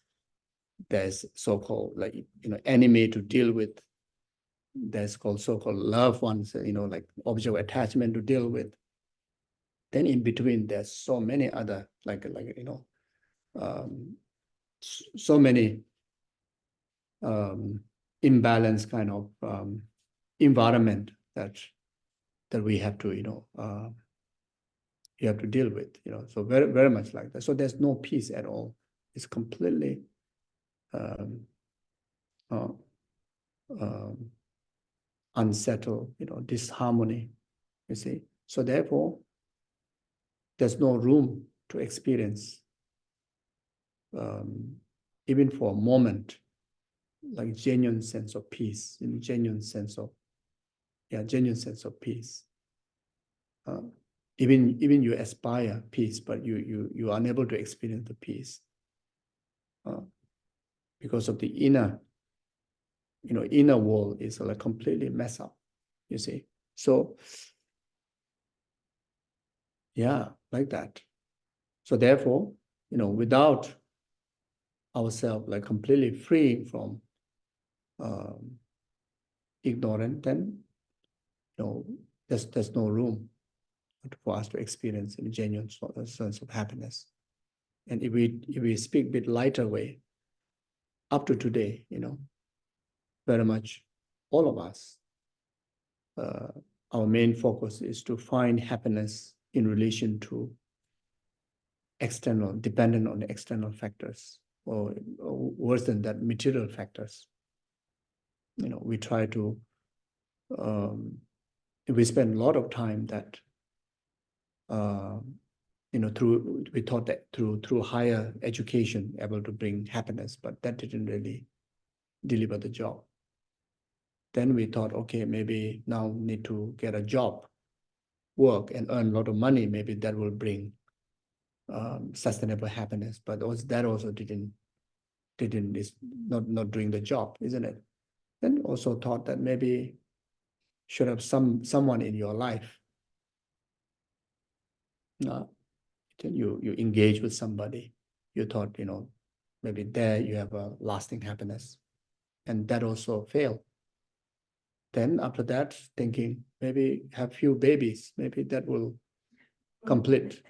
Speaker 1: so-called like, enemy to deal with. There's called so-called loved ones, like object attachment to deal with. Then in between, there's so many other, so many imbalance kind of environment that we have to, you have to deal with, so very, very much like that. So there's no peace at all. It's completely unsettled, disharmony, you see. So therefore, there's no room to experience, even for a moment, like genuine sense of peace, genuine sense of peace. Even you aspire peace, but you are unable to experience the peace because of the inner world is like completely messed up, you see. So yeah, like that. So therefore, without ourselves like completely free from ignorant, then there's no room for us to experience a genuine sense of happiness. And if we speak a bit lighter way, up to today, very much all of us, our main focus is to find happiness in relation to external, dependent on the external factors, or worse than that, material factors. We try to, we spend a lot of time that, we thought that through higher education, able to bring happiness, but that didn't really deliver the job. Then we thought, okay, maybe now need to get a job, work and earn a lot of money. Maybe that will bring sustainable happiness. But that also didn't is not doing the job, isn't it? Then also thought that maybe should have someone in your life. You engage with somebody. You thought, maybe there you have a lasting happiness, and that also failed. Then after that, thinking maybe have few babies, maybe that will complete,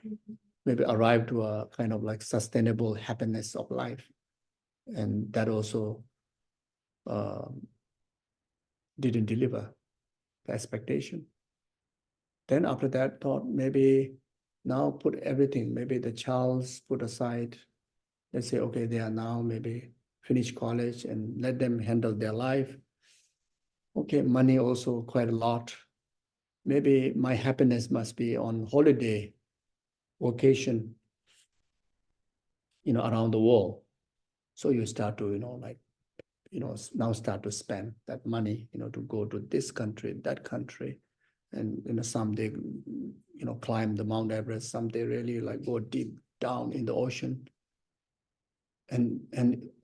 Speaker 1: maybe arrive to a kind of like sustainable happiness of life. And that also didn't deliver the expectation. Then after that, thought maybe now put everything, maybe the child's put aside. Let's say, okay, they are now maybe finish college and let them handle their life. Okay, money also quite a lot. Maybe my happiness must be on holiday, vacation, around the world. So you start to, now start to spend that money, to go to this country, that country. And, someday, climb the Mount Everest, someday really like go deep down in the ocean. And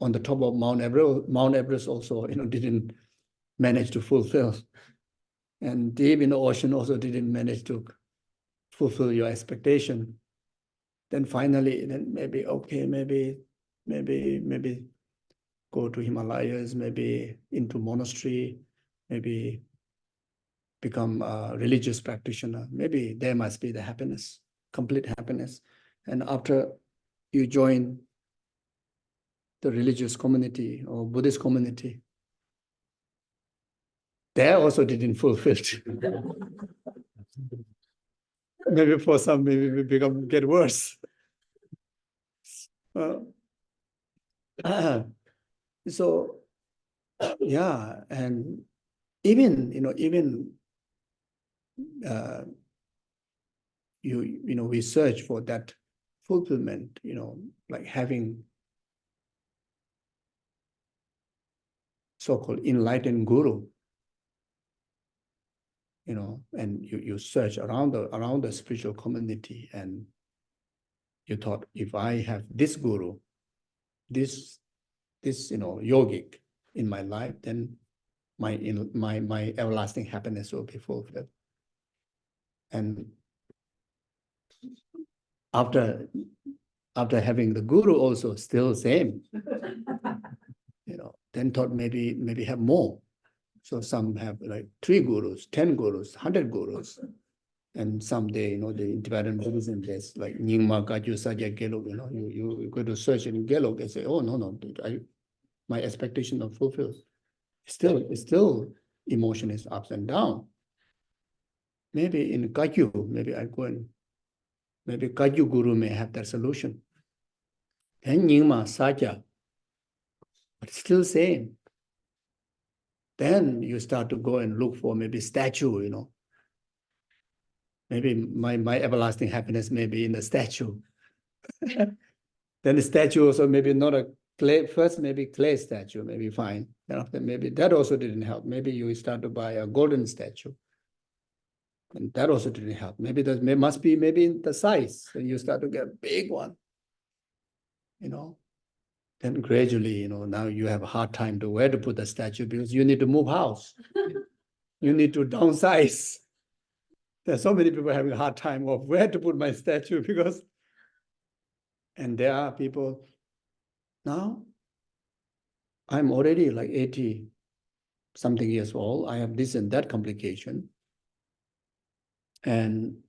Speaker 1: on the top of Mount Everest also, didn't manage to fulfill. And deep in the ocean also didn't manage to fulfill your expectation. Then finally, then maybe, okay, maybe go to Himalayas, maybe into monastery, maybe become a religious practitioner. Maybe there must be the happiness, complete happiness. And after you join the religious community or Buddhist community, there also didn't fulfill. Maybe for some, maybe we get worse. So yeah, and even we search for that fulfillment, like having so-called enlightened guru, and you search around the spiritual community, and you thought, if I have this guru, this yogic in my life, then my everlasting happiness will be fulfilled. And After having the guru also still same, then thought maybe have more. So some have like 3 gurus, 10 gurus, 100 gurus. And someday, the Tibetan Buddhism, there's like Nyingma Kagyu Sajya Gelug, you go to search in Gelug and say, oh, no, my expectation of fulfilled. Still emotion is ups and down. Maybe in Kagyu, maybe Kagyu Guru may have that solution. Then Nyingma Sajya, but still same. Then you start to go and look for maybe statue, maybe my everlasting happiness may be in the statue. Then the statue also maybe not a clay, first maybe clay statue, maybe fine. Then after maybe that also didn't help. Maybe you start to buy a golden statue. And that also didn't help. Maybe there must be maybe in the size, and you start to get a big one. Then gradually, now you have a hard time to where to put the statue because you need to move house. You need to downsize. There's so many people having a hard time of where to put my statue because, and there are people now, I'm already like 80 something years old. I have this and that complication. And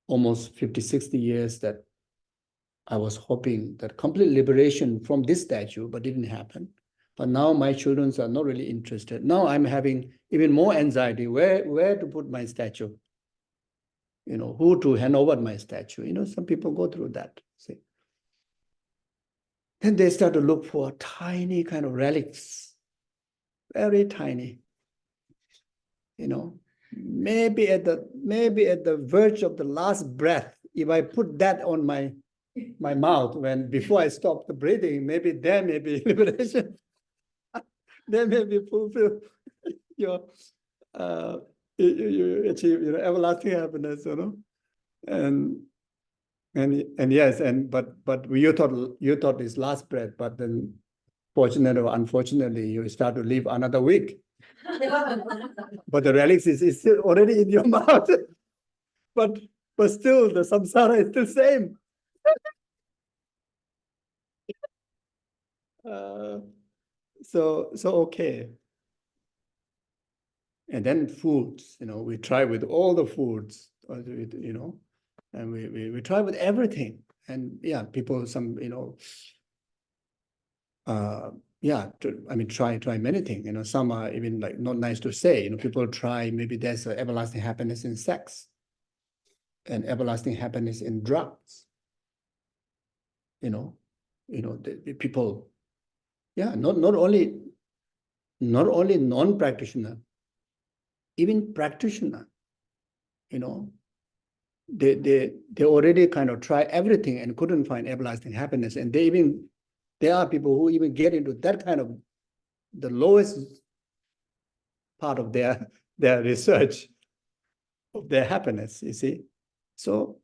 Speaker 1: almost 50, 60 years that I was hoping that complete liberation from this statue, but didn't happen. But now my children are not really interested. Now I'm having even more anxiety. Where to put my statue? Who to hand over my statue? Some people go through that. See? Then they start to look for tiny kind of relics, very tiny. Maybe at the verge of the last breath, if I put that on my mouth before I stop the breathing, maybe there may be liberation. There may be fulfilled your you achieve everlasting happiness, and yes, but you thought this last breath, but then fortunately or unfortunately you start to live another week. But the relics is still already in your mouth. but still the samsara is still same. So okay. And then foods, we try with all the foods, and we try with everything. And yeah, people, try many things. Some are even like not nice to say. People try, maybe there's an everlasting happiness in sex and everlasting happiness in drugs. The people, yeah, not only non-practitioner, even practitioner, they already kind of try everything and couldn't find everlasting happiness. And there are people who even get into that kind of the lowest part of their research of their happiness, you see. So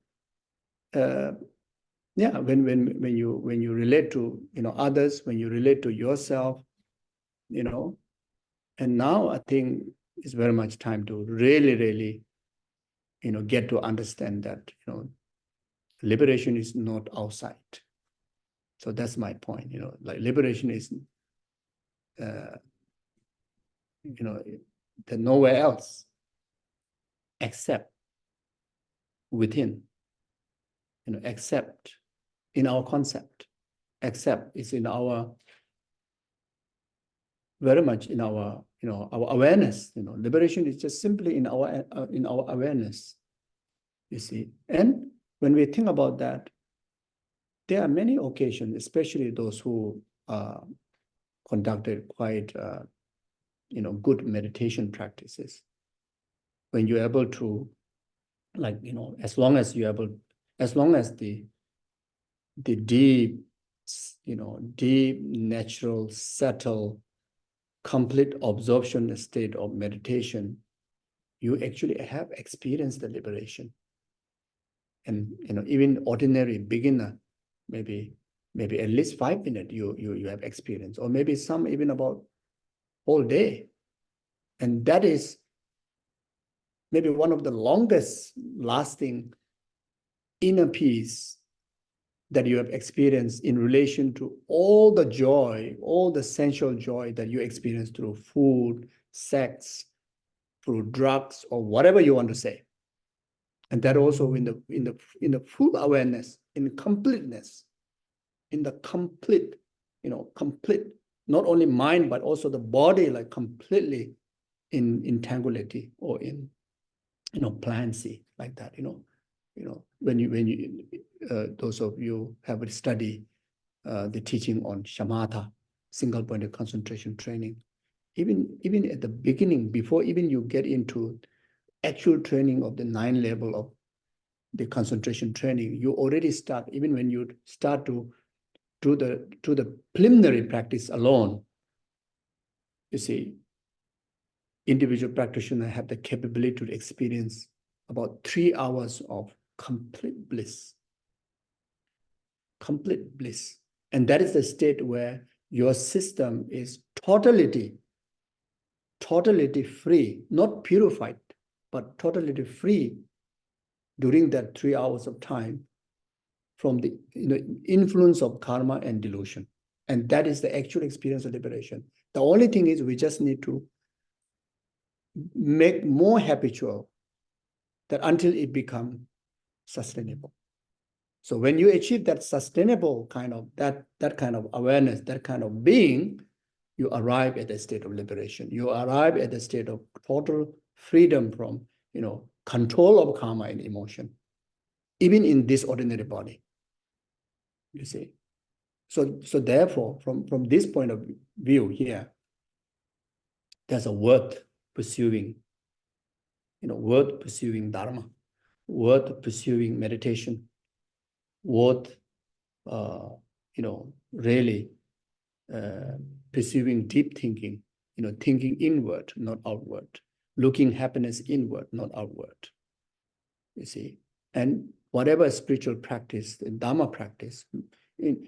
Speaker 1: yeah, when you relate to others, when you relate to yourself, and now I think it's very much time to really get to understand that liberation is not outside. So that's my point. Like liberation is nowhere else except within. Except in our concept, except is in our very much in our our awareness. Liberation is just simply in our awareness, you see. And when we think about that, there are many occasions, especially those who conducted quite good meditation practices, when you're able to, like, as long as the deep, deep, natural, subtle, complete absorption state of meditation, you actually have experienced the liberation. And even ordinary beginner, maybe at least 5 minutes you have experience, or maybe some even about whole day. And that is maybe one of the longest lasting inner peace that you have experienced in relation to all the joy, all the sensual joy that you experience through food, sex, through drugs, or whatever you want to say. And that also in the full awareness, in completeness, in the complete, complete, not only mind, but also the body, like completely in integrity or in, pliancy, like that, when those of you have studied the teaching on shamatha, single pointed concentration training, even at the beginning, before even you get into actual training of the 9 level of the concentration training, you already start, even when you start to do the preliminary practice alone, you see, individual practitioners have the capability to experience about 3 hours of complete bliss. Complete bliss. And that is the state where your system is totally free, not purified, but totally free during that 3 hours of time from the influence of karma and delusion. And that is the actual experience of liberation. The only thing is we just need to make more habitual that until it becomes sustainable. So when you achieve that sustainable kind of, that kind of awareness, that kind of being, you arrive at a state of liberation. You arrive at a state of total freedom from, control of karma and emotion, even in this ordinary body. You see. So therefore, from this point of view here, there's a worth pursuing, worth pursuing dharma, worth pursuing meditation, worth, really pursuing deep thinking, thinking inward, not outward, looking happiness inward, not outward. You see, and whatever spiritual practice, the dharma practice, if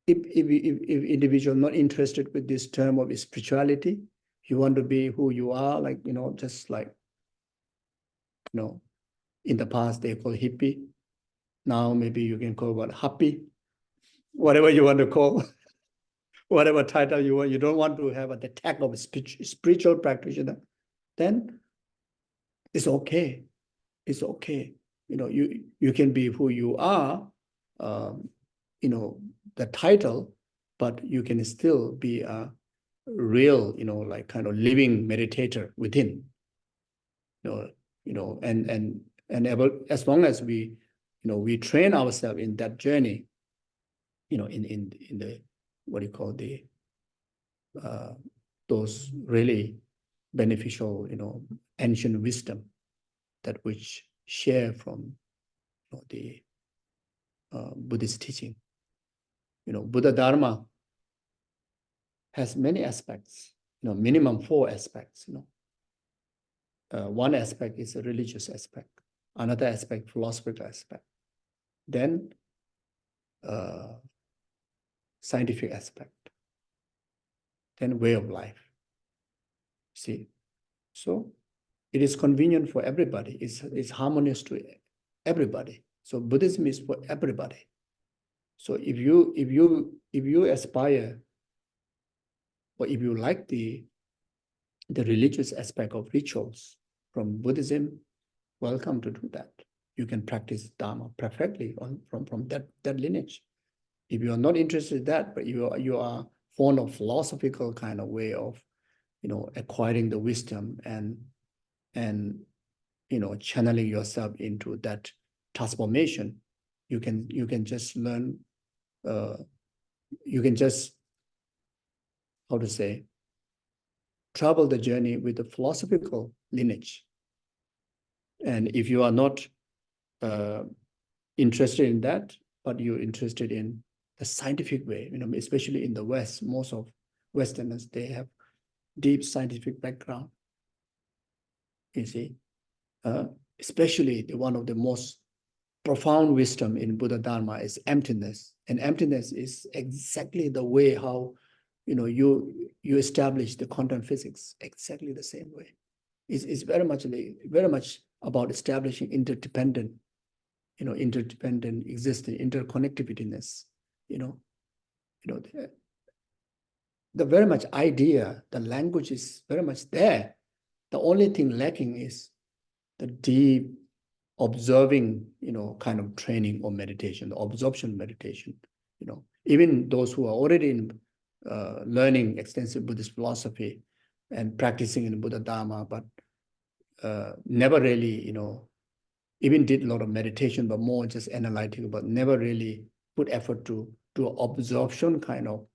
Speaker 1: individual not interested with this term of spirituality, you want to be who you are, like, just like, in the past they call hippie. Now maybe you can call what happy, whatever you want to call, whatever title you want. You don't want to have the tag of a spiritual practitioner, then it's okay. It's okay. You can be who you are, the title, but you can still be a real, like kind of living meditator within. And as long as we, we train ourselves in that journey, in the, what do you call, the those really beneficial, ancient wisdom that which share from the Buddhist teaching. Buddha Dharma has many aspects, minimum 4 aspects. One aspect is a religious aspect, another aspect, philosophical aspect, then scientific aspect, then way of life. See, so it is convenient for everybody. It's harmonious to everybody. So Buddhism is for everybody. So if you aspire, or if you like the religious aspect of rituals from Buddhism, welcome to do that. You can practice Dharma perfectly from that lineage. If you are not interested in that, but you are fond of philosophical kind of way of, acquiring the wisdom and channeling yourself into that transformation, you can just learn. You can just, how to say, travel the journey with the philosophical lineage. And if you are not interested in that, but you're interested in the scientific way, especially in the West, most of Westerners, they have deep scientific background. You see, especially one of the most profound wisdom in Buddha Dharma is emptiness. And emptiness is exactly the way how, you establish the quantum physics, exactly the same way. It's very much about establishing interdependent interdependent existing interconnectivityness, the very much idea, the language is very much there. The only thing lacking is the deep observing, kind of training or meditation, the absorption meditation. Even those who are already in learning extensive Buddhist philosophy and practicing in Buddha Dharma, but never really, even did a lot of meditation, but more just analytical, but never really put effort to do absorption kind of,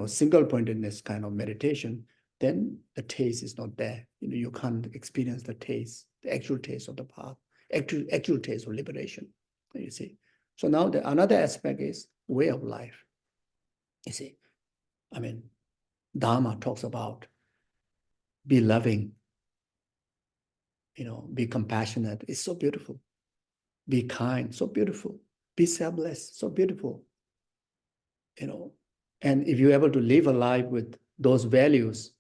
Speaker 1: single pointedness kind of meditation, then the taste is not there. You can't experience the taste, the actual taste of the path, actual taste of liberation, you see. So now another aspect is way of life. You see, I mean, Dharma talks about be loving, be compassionate. It's so beautiful. Be kind, so beautiful. Be selfless, so beautiful. And if you're able to live a life with those values,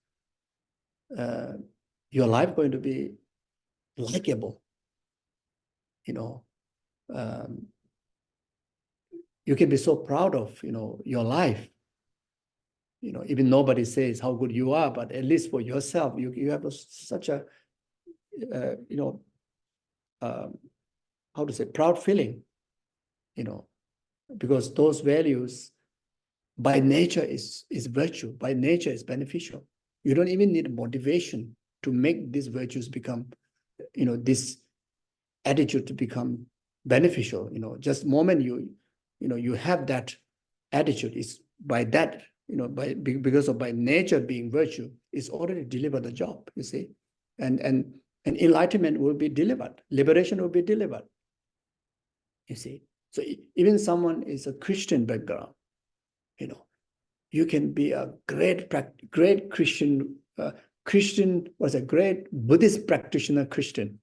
Speaker 1: your life going to be likable. You can be so proud of your life. Even nobody says how good you are, but at least for yourself, you have such a how to say, proud feeling. Because those values by nature is virtue, by nature is beneficial. You don't even need motivation to make these virtues become, this attitude to become beneficial. Just moment you have that attitude, is by that, because of by nature being virtue, is already delivered the job, you see. And enlightenment will be delivered, liberation will be delivered, you see. So even someone is a Christian background, you can be a great Christian, was a great Buddhist practitioner Christian.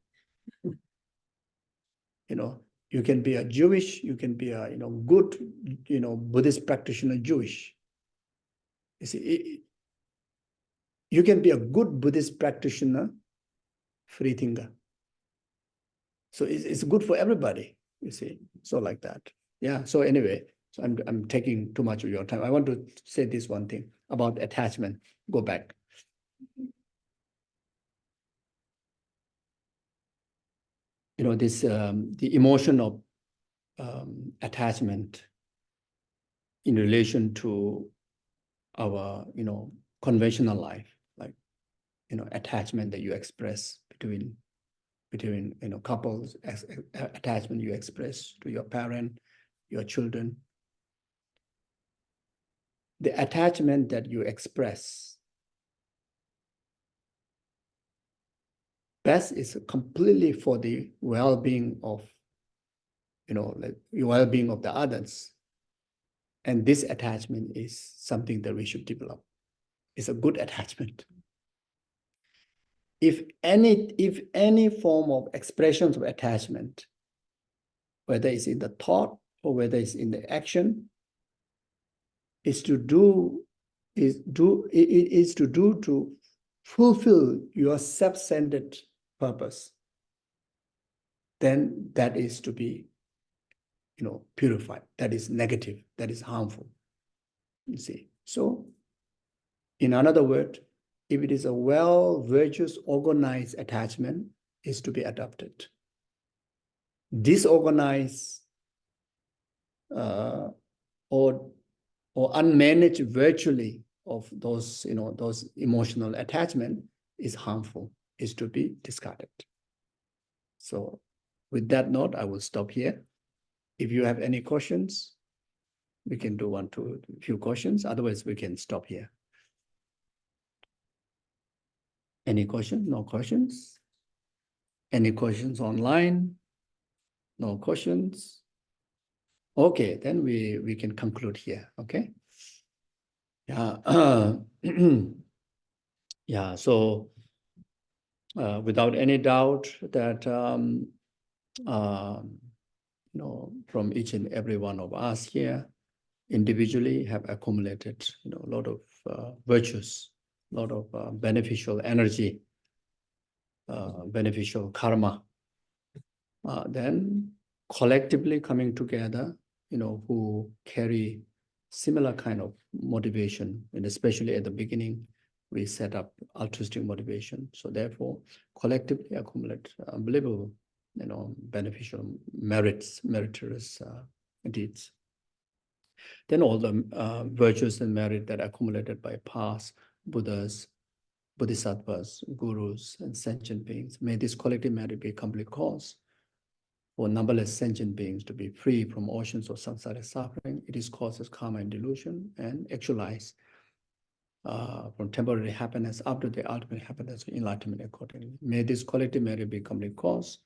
Speaker 1: You can be a Jewish, you can be a good Buddhist practitioner Jewish. You see, you can be a good Buddhist practitioner free thinker. So it's good for everybody, you see. So like that. Yeah. So anyway, so I'm taking too much of your time. I want to say this one thing about attachment. Go back. This the emotion of attachment in relation to our conventional life, like attachment that you express between couples, attachment you express to your parent, your children. The attachment that you express best is completely for the well-being of like the well-being of the others. And this attachment is something that we should develop. It's a good attachment. If any form of expressions of attachment, whether it's in the thought or whether it's in the action, is to do to fulfill your self-centered purpose, then that is to be purified. That is negative, that is harmful, you see. So in another word, if it is a well, virtuous, organized attachment, is to be adopted. Disorganized or unmanaged virtually of those those emotional attachment is harmful, is to be discarded. So with that note, I will stop here. If you have any questions, we can do a few questions. Otherwise, we can stop here. Any questions? No questions? Any questions online? No questions? Okay, then we can conclude here. Okay. Yeah. Yeah. So without any doubt that from each and every one of us here individually have accumulated a lot of virtues, a lot of beneficial energy, beneficial karma. Then collectively coming together, who carry similar kind of motivation, and especially at the beginning, we set up altruistic motivation. So therefore, collectively accumulate unbelievable, beneficial meritorious deeds. Then all the virtues and merit that accumulated by past Buddhas, Bodhisattvas, gurus, and sentient beings, may this collective merit be a complete cause for numberless sentient beings to be free from oceans of samsaric suffering. It is causes karma and delusion, and actualize from temporary happiness up to the ultimate happiness of enlightenment accordingly. May this collective merit be a complete cause.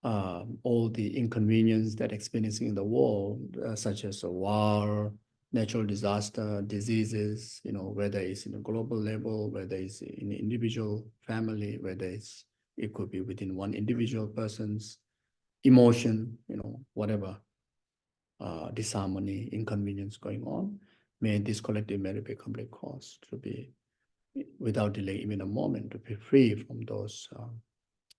Speaker 1: All the inconvenience that experiencing in the world, such as a war, natural disaster, diseases, whether it's in a global level, whether it's in an individual family, whether it could be within one individual person's emotion, whatever disharmony, inconvenience going on, may this collective merit be a complete cause to be, without delay even a moment, to be free from those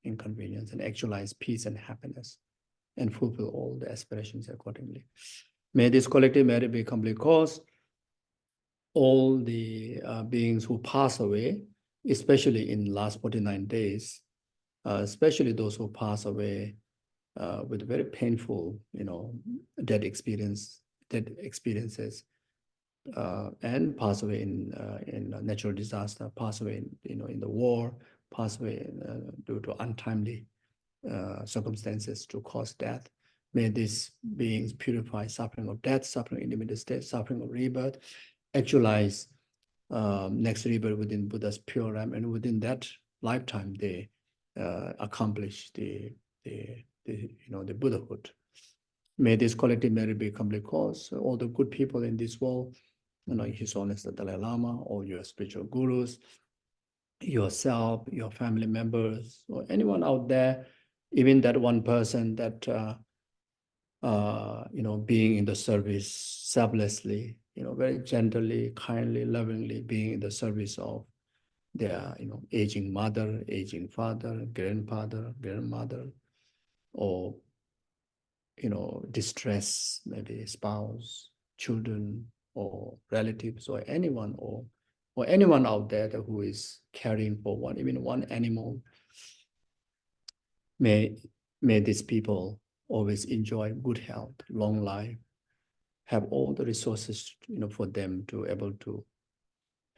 Speaker 1: inconvenience and actualize peace and happiness and fulfill all the aspirations accordingly. May this collective merit be a complete cause. All the beings who pass away, especially in last 49 days, especially those who pass away with very painful, death experiences, and pass away in a natural disaster, pass away in the war, pass away due to untimely circumstances to cause death. May these beings purify suffering of death, suffering in limited state, suffering of rebirth, actualize next rebirth within Buddha's pure realm, and within that lifetime they accomplish the Buddhahood. May this collective merit be a complete cause. All the good people in this world, His Holiness the Dalai Lama, all your spiritual gurus, yourself, your family members, or anyone out there, even that one person that being in the service selflessly, very gently, kindly, lovingly being in the service of their, aging mother, aging father, grandfather, grandmother, or, distress, maybe spouse, children, or relatives, or anyone, or anyone out there who is caring for even one animal. May these people always enjoy good health, long life, have all the resources, for them to able to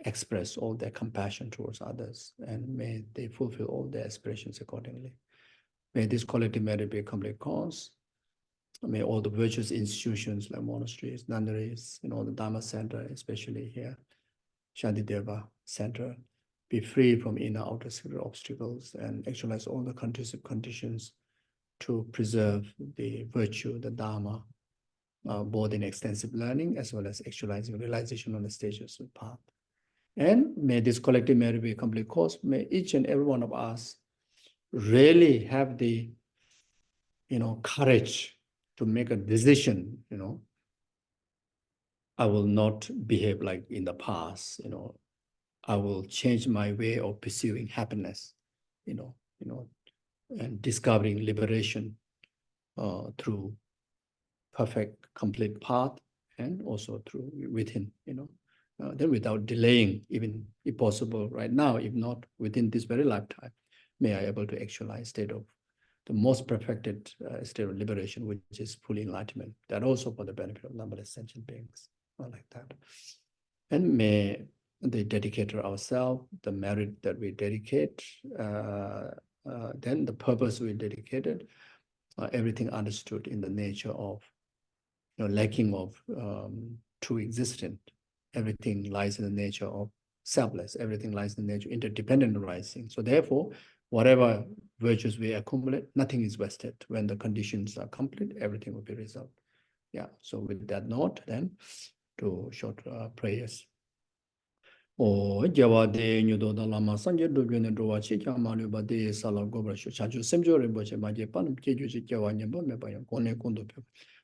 Speaker 1: express all their compassion towards others, and may they fulfill all their aspirations accordingly. May this collective merit be a complete cause. May all the virtuous institutions like monasteries, nunneries, the Dharma Center, especially here, Shantideva Center, be free from inner outer secret obstacles and actualize all the conducive conditions to preserve the virtue, the Dharma, both in extensive learning as well as actualizing realization on the stages of the path. And may this collective merit be a complete cause. May each and every one of us really have the, courage to make a decision, I will not behave like in the past, I will change my way of pursuing happiness, and discovering liberation through perfect, complete path, and also through within, then without delaying, even if possible right now, if not within this very lifetime, may I able to actualize state of the most perfected state of liberation, which is full enlightenment, that also for the benefit of numberless sentient beings, like that. And may they dedicate to ourselves the merit that we dedicate, then the purpose we dedicated, everything understood in the nature of lacking of true existence. Everything lies in the nature of selfless. Everything lies in the nature of interdependent arising. So therefore, whatever virtues we accumulate, nothing is wasted. When the conditions are complete, everything will be resolved. Yeah. So with that note, then, to short prayers. O Java de Nudo da Lama Sanje do Gune Droa Chicha Maluba de Sala Gobra Chachu Semjo Rimboche Maje Panum Kejuji Jawa Nyamba Mebaya Kone Kondo Pe.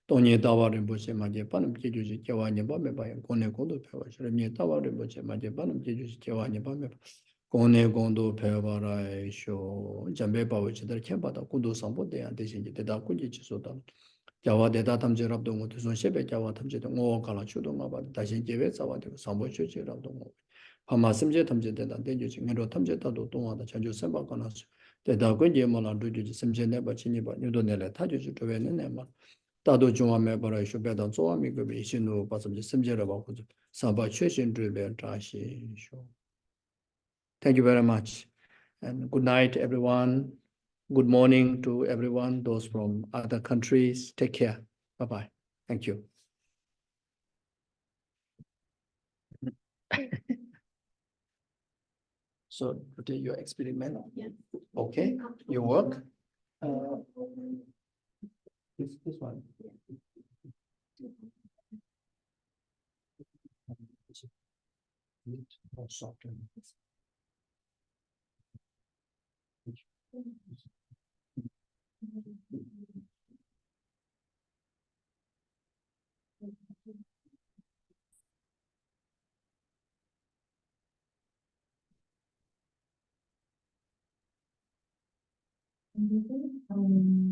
Speaker 1: Tonye Tawa Rimboche Maje Panum Kejuji Jawa Nyamba Mebaya Kone Kondo Pe. Remye Tawa Rimboche Maje Panum Kejuji Jawa Nyamba Mebaya Kone Gondo Pevara Show, Jambeba, which there can but a kudu sambo de and this in the Dakuji Chisoda. Java de Datam Jerabdong to Shebe Java Tamjet, Mo Kalachudong about Dashin Jevet, Sambo Church Rabdong. Hamasimje Tamjet and then using Hero Tamjeta do the Chanjo Samba Conas. The Dakuji Mola do Simje never chini, but you don't let Taju to Venema. Tado Juma Mebara should bet on Zoami could be Shinu, but some Simje about Samba Church in Driven Trashi. Thank you very much. And good night, everyone. Good morning to everyone, those from other countries. Take care. Bye-bye. Thank you. So today your experiment.
Speaker 2: Yeah.
Speaker 1: Okay. Your work. This one. More softer.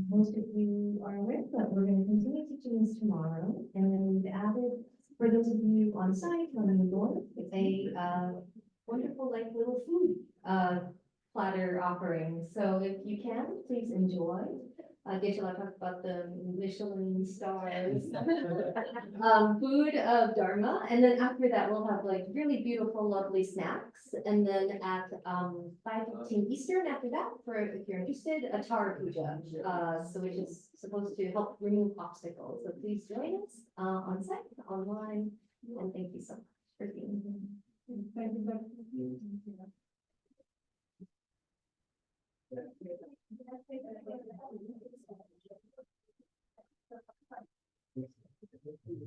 Speaker 2: Most of you are aware that we're going to continue teaching this tomorrow, and then we've added, for those of you on site from the north, a wonderful, like, little food platter offering. So if you can, please enjoy. Geshe talked about the Michelin stars, food of Dharma, and then after that we'll have like really beautiful, lovely snacks, and then at 5:15 Eastern after that, for if you're interested, a Tara Puja, so which is supposed to help remove obstacles. So please join us on site, online, and thank you so much for being here. Thank you.